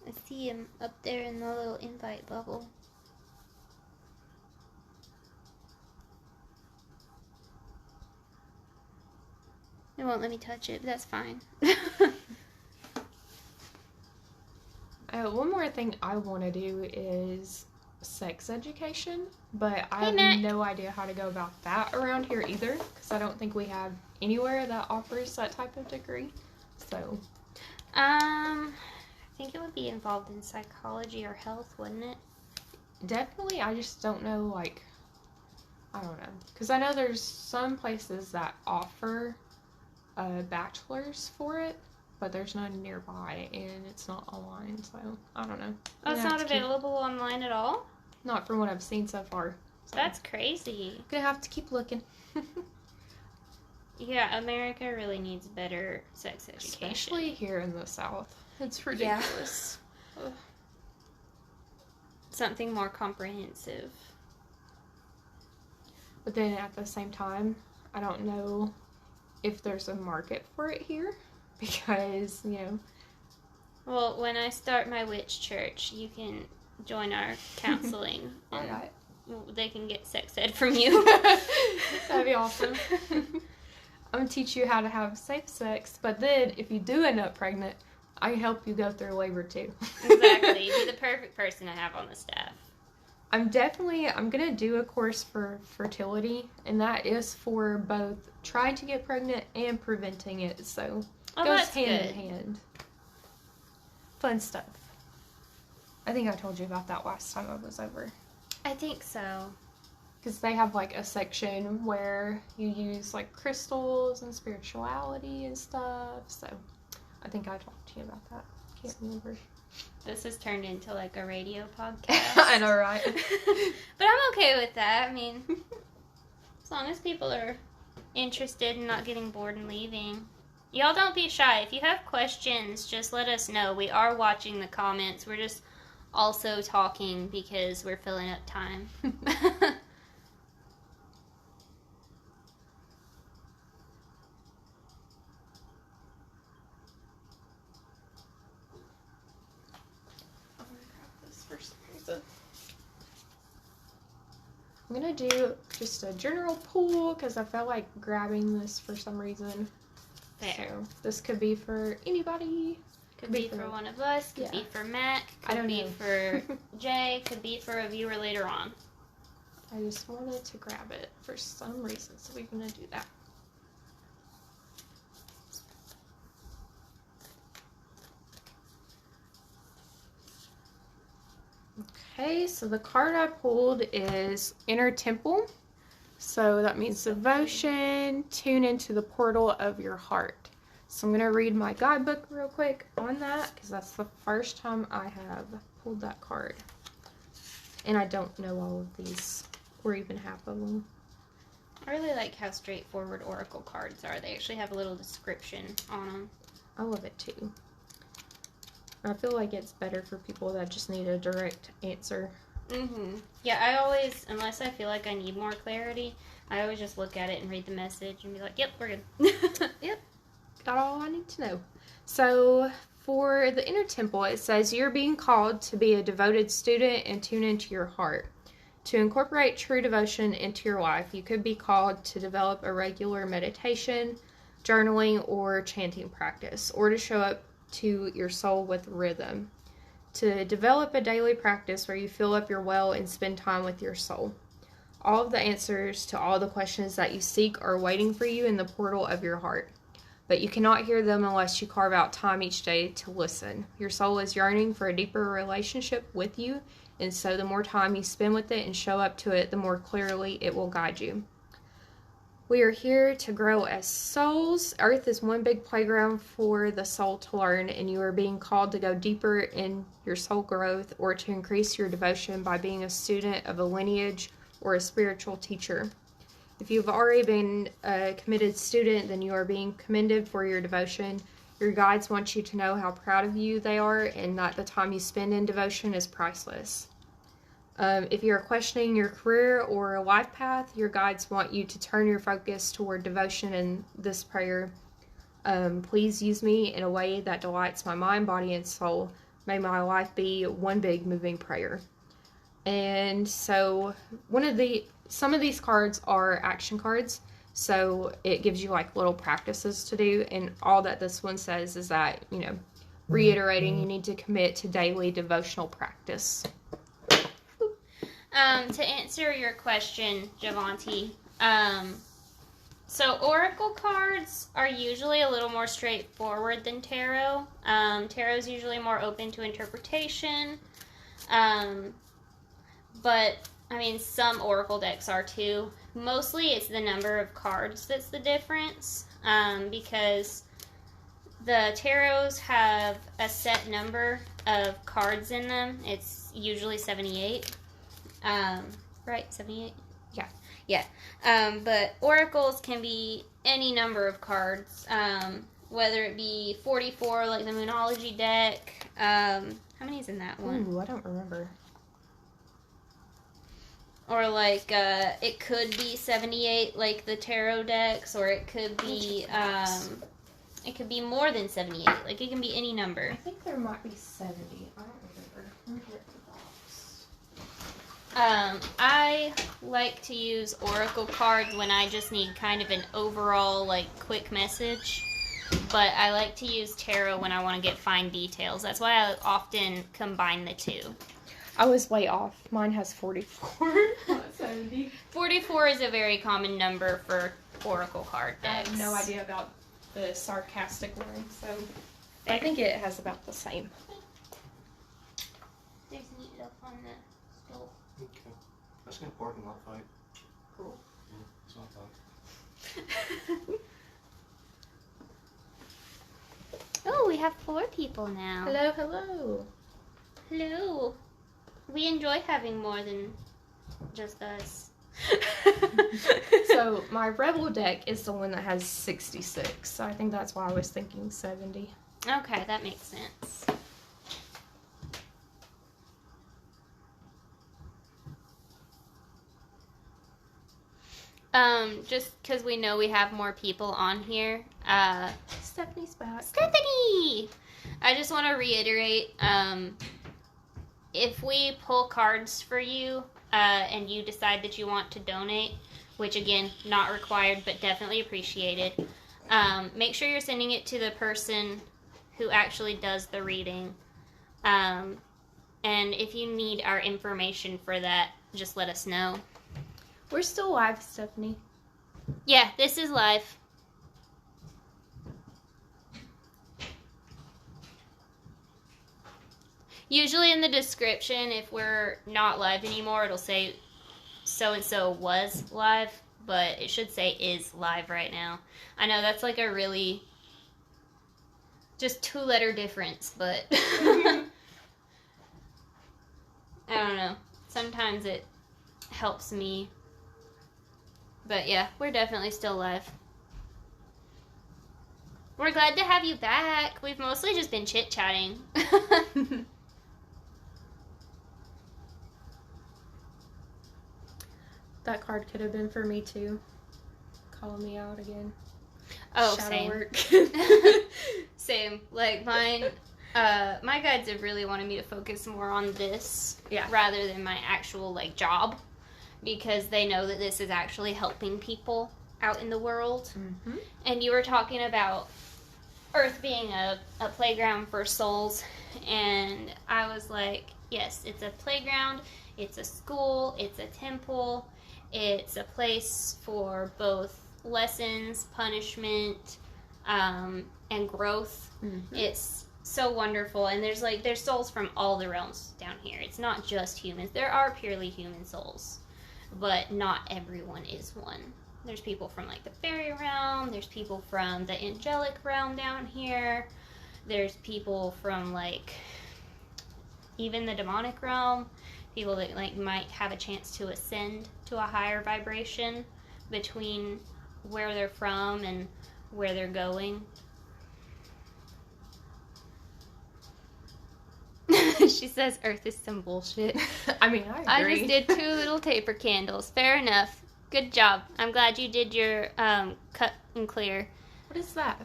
I see him up there in the little invite bubble. It won't let me touch it, but that's fine. One more thing I want to do is sex education, but I have no idea how to go about that around here either, because I don't think we have anywhere that offers that type of degree. So, I think it would be involved in psychology or health, wouldn't it? Definitely. I just don't know, like, I don't know, because I know there's some places that offer bachelor's for it, but there's none nearby, and it's not online, so I don't know. Oh, it's not available online at all? Not from what I've seen so far. So. That's crazy. Gonna have to keep looking. Yeah, America really needs better sex education. Especially here in the South. It's ridiculous. Yeah. Something more comprehensive. But then at the same time, I don't know if there's a market for it here. Because, you know. Well, when I start my witch church, you can join our counseling. And Alright. They can get sex ed from you. That'd be awesome. I'm going to teach you how to have safe sex, but then if you do end up pregnant, I can help you go through labor too. Exactly. You'd be the perfect person to have on the staff. I'm going to do a course for fertility, and that is for both trying to get pregnant and preventing it, so Oh, Goes that's hand good. in hand. Fun stuff. I think I told you about that last time I was over. I think so. Because they have like a section where you use like crystals and spirituality and stuff. So I think I talked to you about that. Can't remember. This has turned into like a radio podcast. I know, right? But I'm okay with that. I mean, as long as people are interested and not getting bored and leaving. Y'all don't be shy. If you have questions, just let us know. We are watching the comments. We're just also talking because we're filling up time. I'm going to do just a general pull because I felt like grabbing this for some reason. Fair. So this could be for anybody. Could be for one of us, could be for Mac, could be for Jay, could be for a viewer later on. I just wanted to grab it for some reason, so we're going to do that. Okay, so the card I pulled is Inner Temple. So that means devotion, tune into the portal of your heart. So I'm going to read my guidebook real quick on that because that's the first time I have pulled that card. And I don't know all of these or even half of them. I really like how straightforward oracle cards are. They actually have a little description on them. I love it too. I feel like it's better for people that just need a direct answer. Yeah, I always, unless I feel like I need more clarity, I always just look at it and read the message and be like, yep, we're good. Yep, got all I need to know. So for the Inner Temple, it says you're being called to be a devoted student and tune into your heart. To incorporate true devotion into your life, you could be called to develop a regular meditation, journaling, or chanting practice, or to show up to your soul with rhythm. To develop a daily practice where you fill up your well and spend time with your soul. All of the answers to all the questions that you seek are waiting for you in the portal of your heart. But you cannot hear them unless you carve out time each day to listen. Your soul is yearning for a deeper relationship with you, and so the more time you spend with it and show up to it, the more clearly it will guide you. We are here to grow as souls. Earth is one big playground for the soul to learn, and you are being called to go deeper in your soul growth or to increase your devotion by being a student of a lineage or a spiritual teacher. If you've already been a committed student, then you are being commended for your devotion. Your guides want you to know how proud of you they are and that the time you spend in devotion is priceless. If you're questioning your career or life path, your guides want you to turn your focus toward devotion in this prayer. Please use me in a way that delights my mind, body, and soul. May my life be one big moving prayer. And so some of these cards are action cards. So it gives you like little practices to do. And all that this one says is that, reiterating you need to commit to daily devotional practice. To answer your question, Javanti, so oracle cards are usually a little more straightforward than tarot. Tarot is usually more open to interpretation, but I mean some oracle decks are too. Mostly it's the number of cards that's the difference, because the tarots have a set number of cards in them. It's usually 78. Right, 78? Yeah. But oracles can be any number of cards, whether it be 44 like the Moonology deck. How many is in that one? Ooh, I don't remember. Or like, it could be 78 like the tarot decks, or it could be, more than 78. Like, it can be any number. I think there might be 70. I don't remember. Let me get the box. I like to use oracle cards when I just need kind of an overall, like, quick message. But I like to use tarot when I want to get fine details. That's why I often combine the two. I was way off. Mine has 44, not 70. 44 is a very common number for oracle card I decks. have no idea about the sarcastic one, so I think it has about the same. There's meat up on the stove. Okay. That's gonna parking lot fight. Cool. Yeah, that's what I thought. Oh, we have 4 people now. Hello, hello. Hello. We enjoy having more than just us. So my Rebel deck is the one that has 66. So I think that's why I was thinking 70. Okay, that makes sense. Just because we know we have more people on here, Stephanie's back. Stephanie! I just want to reiterate, if we pull cards for you, and you decide that you want to donate, which again, not required, but definitely appreciated, make sure you're sending it to the person who actually does the reading. And if you need our information for that, just let us know. We're still live, Stephanie. Yeah, this is live. Usually in the description, if we're not live anymore, it'll say so-and-so was live, but it should say is live right now. I know that's like a really just 2-letter difference, but I don't know. Sometimes it helps me. But yeah, we're definitely still live. We're glad to have you back. We've mostly just been chit-chatting. That card could have been for me too. Calling me out again. Oh, Shadow same. work. Same. Like mine, my guides have really wanted me to focus more on this, Yeah. rather than my actual like job, because they know that this is actually helping people out in the world. Mm-hmm. And you were talking about Earth being a playground for souls, and I was like, yes, it's a playground, it's a school, it's a temple, it's a place for both lessons, punishment, and growth. Mm-hmm. It's so wonderful, and there's souls from all the realms down here. It's not just humans. There are purely human souls, but not everyone is one. There's people from like the fairy realm, there's people from the angelic realm down here, there's people from like even the demonic realm, people that like might have a chance to ascend to a higher vibration between where they're from and where they're going. She says Earth is some bullshit. I mean, I agree. I just did 2 little taper candles. Fair enough. Good job. I'm glad you did your cut and clear. What is that?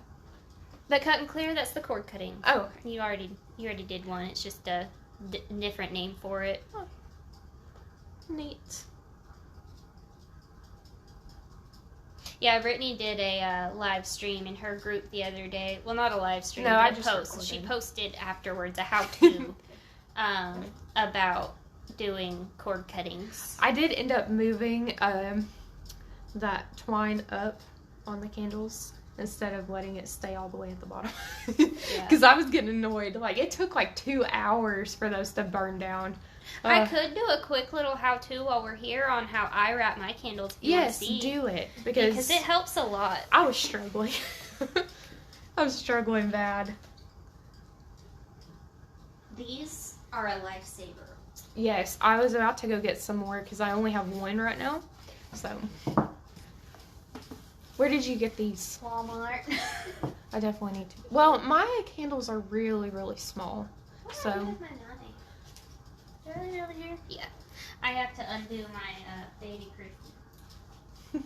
The cut and clear, that's the cord cutting. Oh, You already did one. It's just a different name for it. neat. Yeah, Brittney did a live stream in her group the other day. Well, not a live stream, No, but I a just post. recorded. She posted afterwards a how-to about doing cord cuttings. I did end up moving that twine up on the candles instead of letting it stay all the way at the bottom. Because I was getting annoyed. Like, it took like 2 hours for those to burn down. I could do a quick little how-to while we're here on how I wrap my candles. If you want to Yes, see. do it. Because it helps a lot. I was struggling. I was struggling bad. These are a lifesaver. Yes, I was about to go get some more because I only have one right now. So, where did you get these? Walmart. I definitely need to. Well, my candles are really, really small. What So- do I do with my knife? Do I leave it over here? Yeah. I have to undo my baby proof.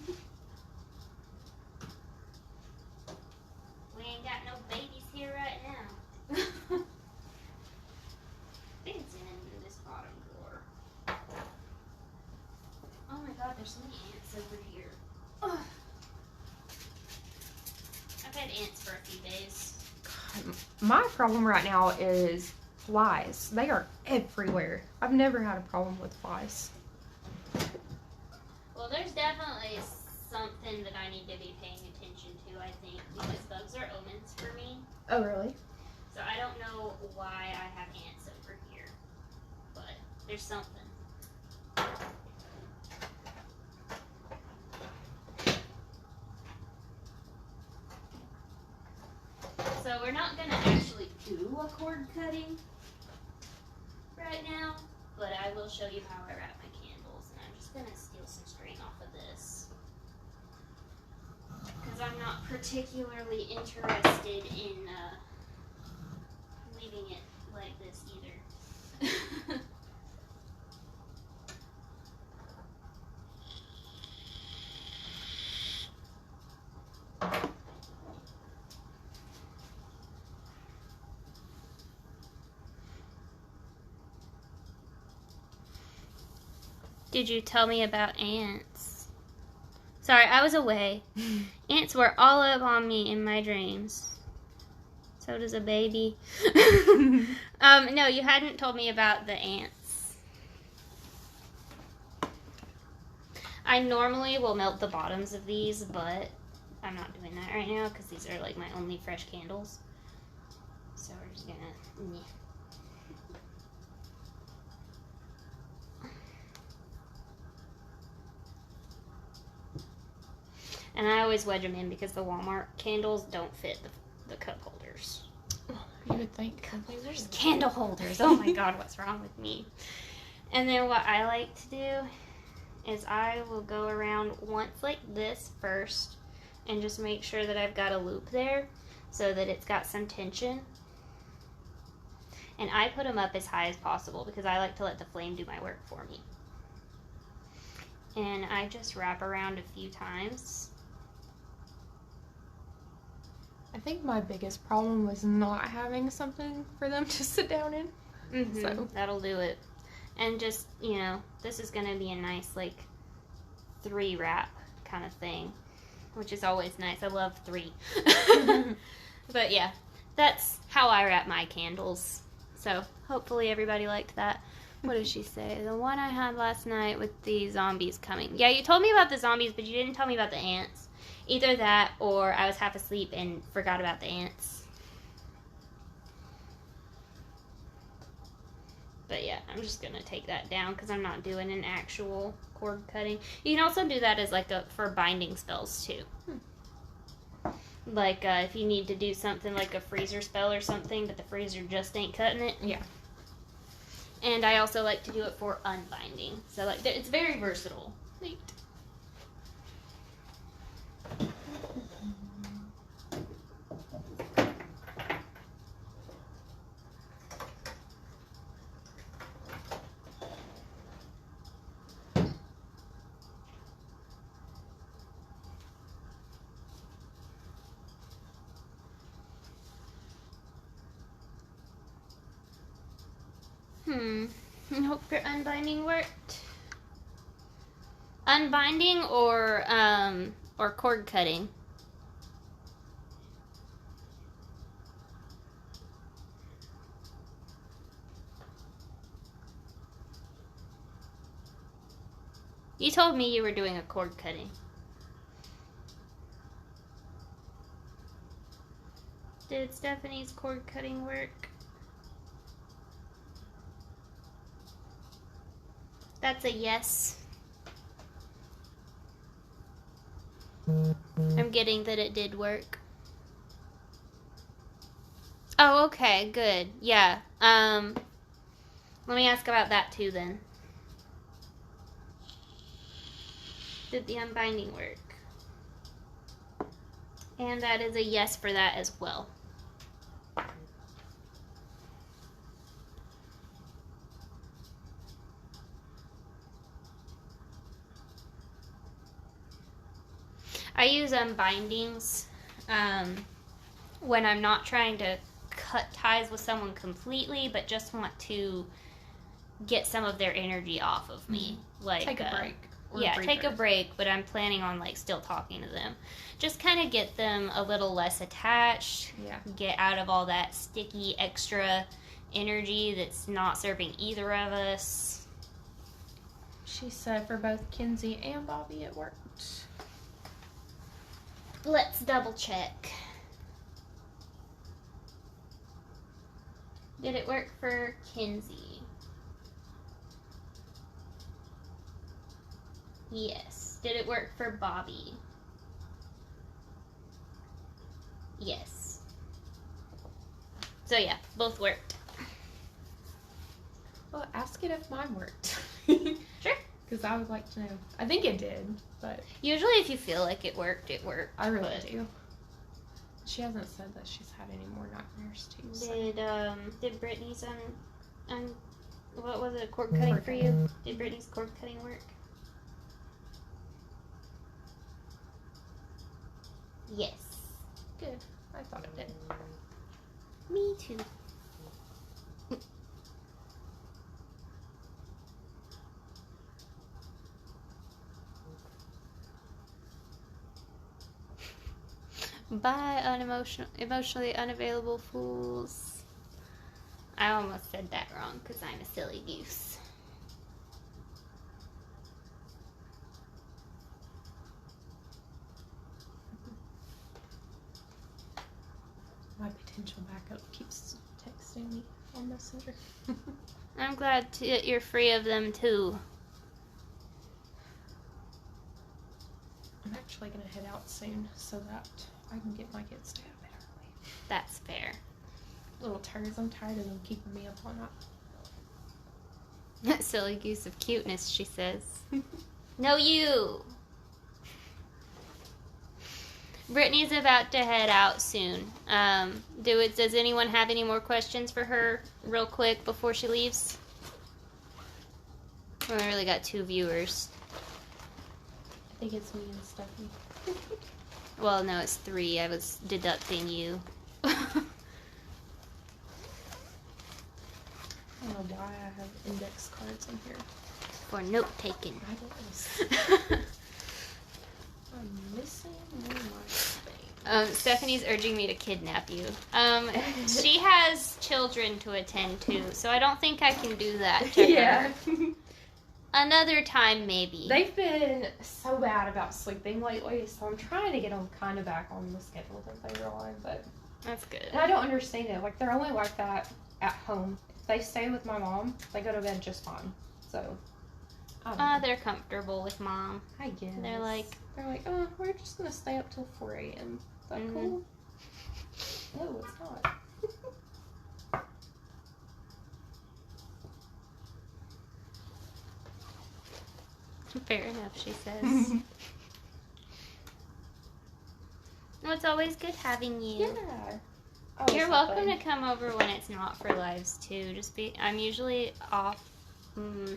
We ain't got no babies here right now. Things in this bottom drawer. Oh my god, there's so many ants over here. Ugh. I've had ants for a few days. My problem right now is flies. They are everywhere. I've never had a problem with flies. Well, there's definitely something that I need to be paying attention to, I think, because bugs are omens for me. Oh, really? So I don't know why I have ants over here, but there's something. So we're not going to actually do a cord cutting right now, but I will show you how I wrap my candles. And I'm just going to steal some string off of this, because I'm not particularly interested in leaving it like this either. Did you tell me about ants? Sorry, I was away. Ants were all up on me in my dreams. So does a baby. No, you hadn't told me about the ants. I normally will melt the bottoms of these, but I'm not doing that right now because these are like my only fresh candles. So we're just gonna... And I always wedge them in because the Walmart candles don't fit the cup holders. You would think. Cup holders? Candle holders. Oh my god, what's wrong with me? And then what I like to do is I will go around once like this first and just make sure that I've got a loop there so that it's got some tension. And I put them up as high as possible because I like to let the flame do my work for me. And I just wrap around a few times. I think my biggest problem was not having something for them to sit down in. Mm-hmm. So that'll do it. And just, you know, this is going to be a nice, like, 3 wrap kind of thing, which is always nice. I love 3. But yeah, that's how I wrap my candles. So hopefully everybody liked that. What did she say? The one I had last night with the zombies coming. Yeah, you told me about the zombies, but you didn't tell me about the ants. Either that or I was half asleep and forgot about the ants. But yeah, I'm just going to take that down because I'm not doing an actual cord cutting. You can also do that as like for binding spells too. Like if you need to do something like a freezer spell or something, but the freezer just ain't cutting it. Yeah. And I also like to do it for unbinding. So like it's very versatile. Neat. I hope your unbinding worked. Unbinding or cord cutting? You told me you were doing a cord cutting. Did Stephanie's cord cutting work? That's a yes. I'm getting that it did work. Oh, okay, good. Yeah. Let me ask about that too then. Did the unbinding work? And that is a yes for that as well. I use unbindings when I'm not trying to cut ties with someone completely, but just want to get some of their energy off of me. Like Take a break. Yeah, take a break, but I'm planning on like still talking to them. Just kind of get them a little less attached. Yeah. Get out of all that sticky extra energy that's not serving either of us. She said for both Kenzie and Bobby it worked. Let's double check. Did it work for Kinsey? Yes. Did it work for Bobby? Yes. So yeah, both worked. Well, ask it if mine worked. Sure. Because I would like to know. I think it did, but Usually if you feel like it worked, it worked. I really but do. She hasn't said that she's had any more nightmares too. So. Did Brittany's what was it, cord cutting for you? Did Brittany's cord cutting work? Yes. Good. I thought it did. Me too. Bye, emotionally unavailable fools. I almost said that wrong because I'm a silly goose. My potential backup keeps texting me on Messenger. I'm glad you're free of them too. I'm actually going to head out soon so that I can get my kids to bed early. That's fair. Little turds, I'm tired of them keeping me up all night. Silly goose of cuteness, she says. No, you! Brittany's about to head out soon. Does anyone have any more questions for her real quick before she leaves? We only really got 2 viewers. I think it's me and Stephanie. Well, no, it's 3. I was deducting you. I don't know why I have index cards in here. For note taking. I don't know. I'm missing one of my things. Stephanie's urging me to kidnap you. She has children to attend to, so I don't think I can do that to Yeah. her. Another time, maybe. They've been so bad about sleeping lately, so I'm trying to get them kind of back on the schedule that they were on, but... That's good. And I don't understand it. Like, they're only like that at home. If they stay with my mom, they go to bed just fine. So, I don't know. They're comfortable with Mom. I guess. They're like, oh, we're just going to stay up till 4 a.m. Is that cool? No, it's not. fair enough, she says. Well, it's always good having you. Yeah. You're welcome to come over when it's not for lives too. I'm usually off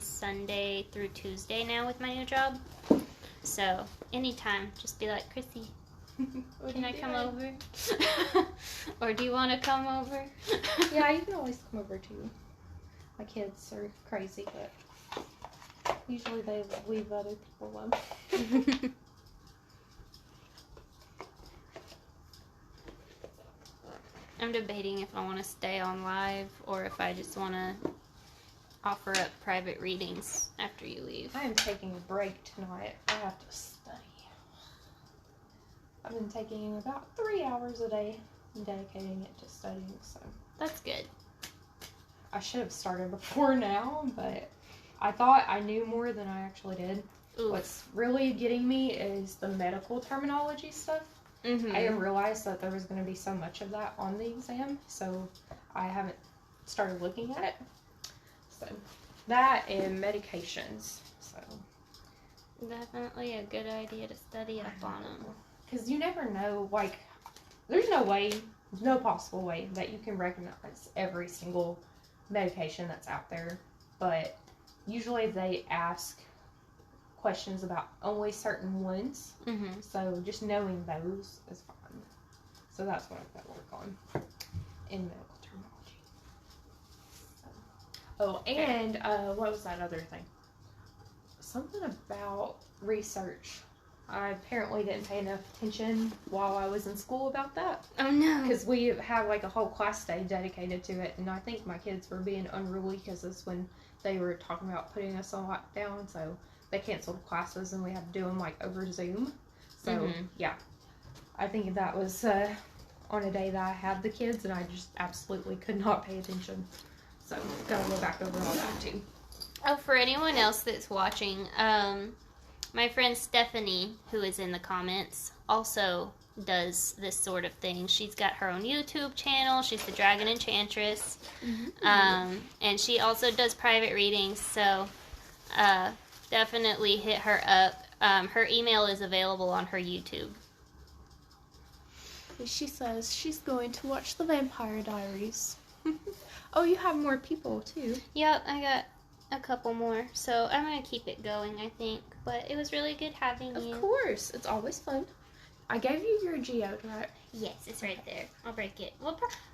Sunday through Tuesday now with my new job. So anytime, just be like, Chrissy, can I come over? Or do you want to come over? Yeah, you can always come over too. My kids are crazy, but usually they leave other people alone. I'm debating if I want to stay on live or if I just want to offer up private readings after you leave. I am taking a break tonight. I have to study. I've been taking about 3 hours a day and dedicating it to studying, so. That's good. I should have started before now, but I thought I knew more than I actually did. Ooh. What's really getting me is the medical terminology stuff. Mm-hmm. I didn't realize that there was going to be so much of that on the exam, so I haven't started looking at it. So, that and medications, so. Definitely a good idea to study up on them. Because you never know, like, there's no possible way that you can recognize every single medication that's out there, but usually they ask questions about only certain ones, so just knowing those is fine. So that's what I've got to work on in medical terminology. So. Oh, and what was that other thing? Something about research. I apparently didn't pay enough attention while I was in school about that. Oh no. Because we have like a whole class day dedicated to it, and I think my kids were being unruly because that's when they were talking about putting us on lockdown, so they canceled classes and we had to do them like over Zoom. So yeah, I think that was on a day that I had the kids and I just absolutely could not pay attention. So, gotta go back over all that too. Oh, for anyone else that's watching, my friend Stephanie, who is in the comments, also does this sort of thing. She's got her own YouTube channel. She's the Dragon Enchantress. And she also does private readings, so definitely hit her up. Her email is available on her YouTube. She says she's going to watch the Vampire Diaries. Oh, you have more people too. Yep, I got a couple more, so I'm going to keep it going, I think. But it was really good having you. Of course, it's always fun. I gave you your geode, right? Yes, it's right there. I'll break it.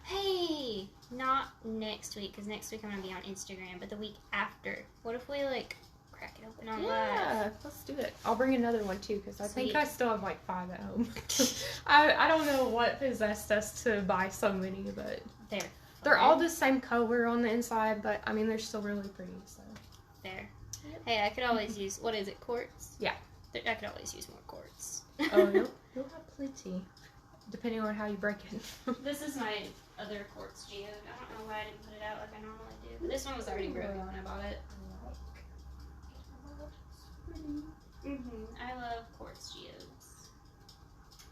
Hey! Not next week, because next week I'm going to be on Instagram, but the week after. What if we, like, crack it open on live? Yeah, let's do it. I'll bring another one, too, because I think Sweet. I still have, like, 5 at home. I don't know what possessed us to buy so many, but they're all the same color on the inside, but, I mean, they're still really pretty, so. There. Hey, I could always use, what is it, quartz? Yeah. I could always use more quartz. Oh, you'll have plenty, depending on how you break it. This is my other quartz geode. I don't know why I didn't put it out like I normally do. But this one was already broken when I bought it. I love quartz geodes.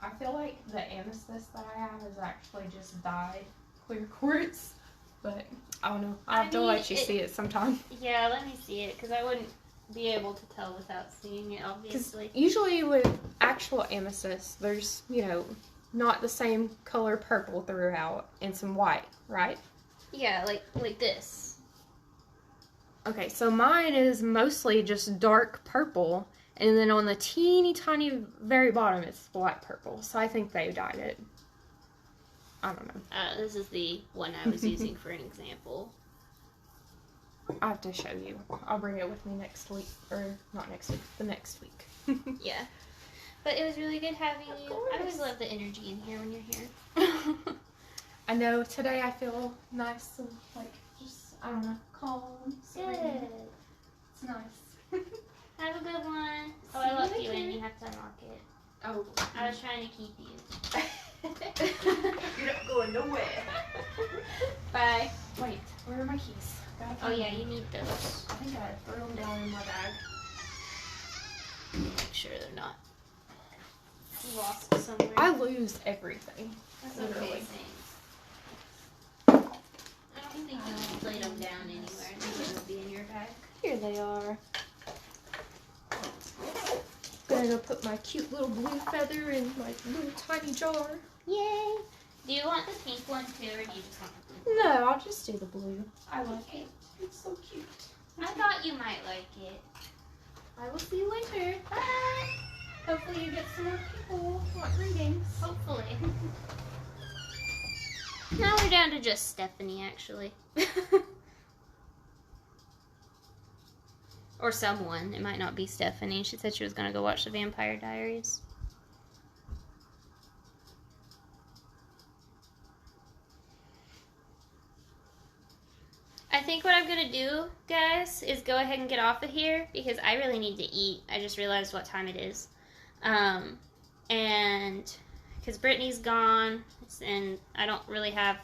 I feel like the amethyst that I have is actually just dyed clear quartz, but I don't know. I'll have to let you see it sometime. Yeah, let me see it, because I wouldn't be able to tell without seeing it, obviously. Usually with actual amethyst, there's, not the same color purple throughout and some white, right? Yeah, like this. Okay, so mine is mostly just dark purple, and then on the teeny tiny very bottom it's light purple. So I think they dyed it. I don't know. This is the one I was using for an example. I have to show you. I'll bring it with me next week. Or, not next week, the next week. Yeah. But it was really good having you. I always love the energy in here when you're here. I know, today I feel nice and, just, I don't know, calm. Good. It's nice. Have a good one. Oh, I left you in. You have to unlock it. Oh. I was trying to keep you. You're not going nowhere. Bye. Wait, where are my keys? Oh yeah, you need those. I think I threw them down in my bag. Make sure they're not lost somewhere. I lose everything. That's literally. okay. I don't think you laid them down anywhere. I think they'll be in your bag. Here they are. Gonna go put my cute little blue feather in my little tiny jar. Yay! Do you want the pink one too, or do you just want the blue? No, I'll just do the blue. I like it. It's so cute. I thought you might like it. I will see you later. Bye! Hopefully you get some more people want readings. Hopefully. Now we're down to just Stephanie, actually. Or someone. It might not be Stephanie. She said she was going to go watch the Vampire Diaries. I think what I'm going to do, guys, is go ahead and get off of here because I really need to eat. I just realized what time it is. And because Brittney's gone and I don't really have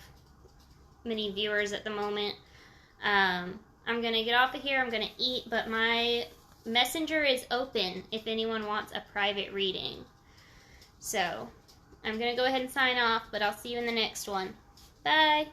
many viewers at the moment, I'm going to get off of here. I'm going to eat, but my messenger is open if anyone wants a private reading. So I'm going to go ahead and sign off, but I'll see you in the next one. Bye.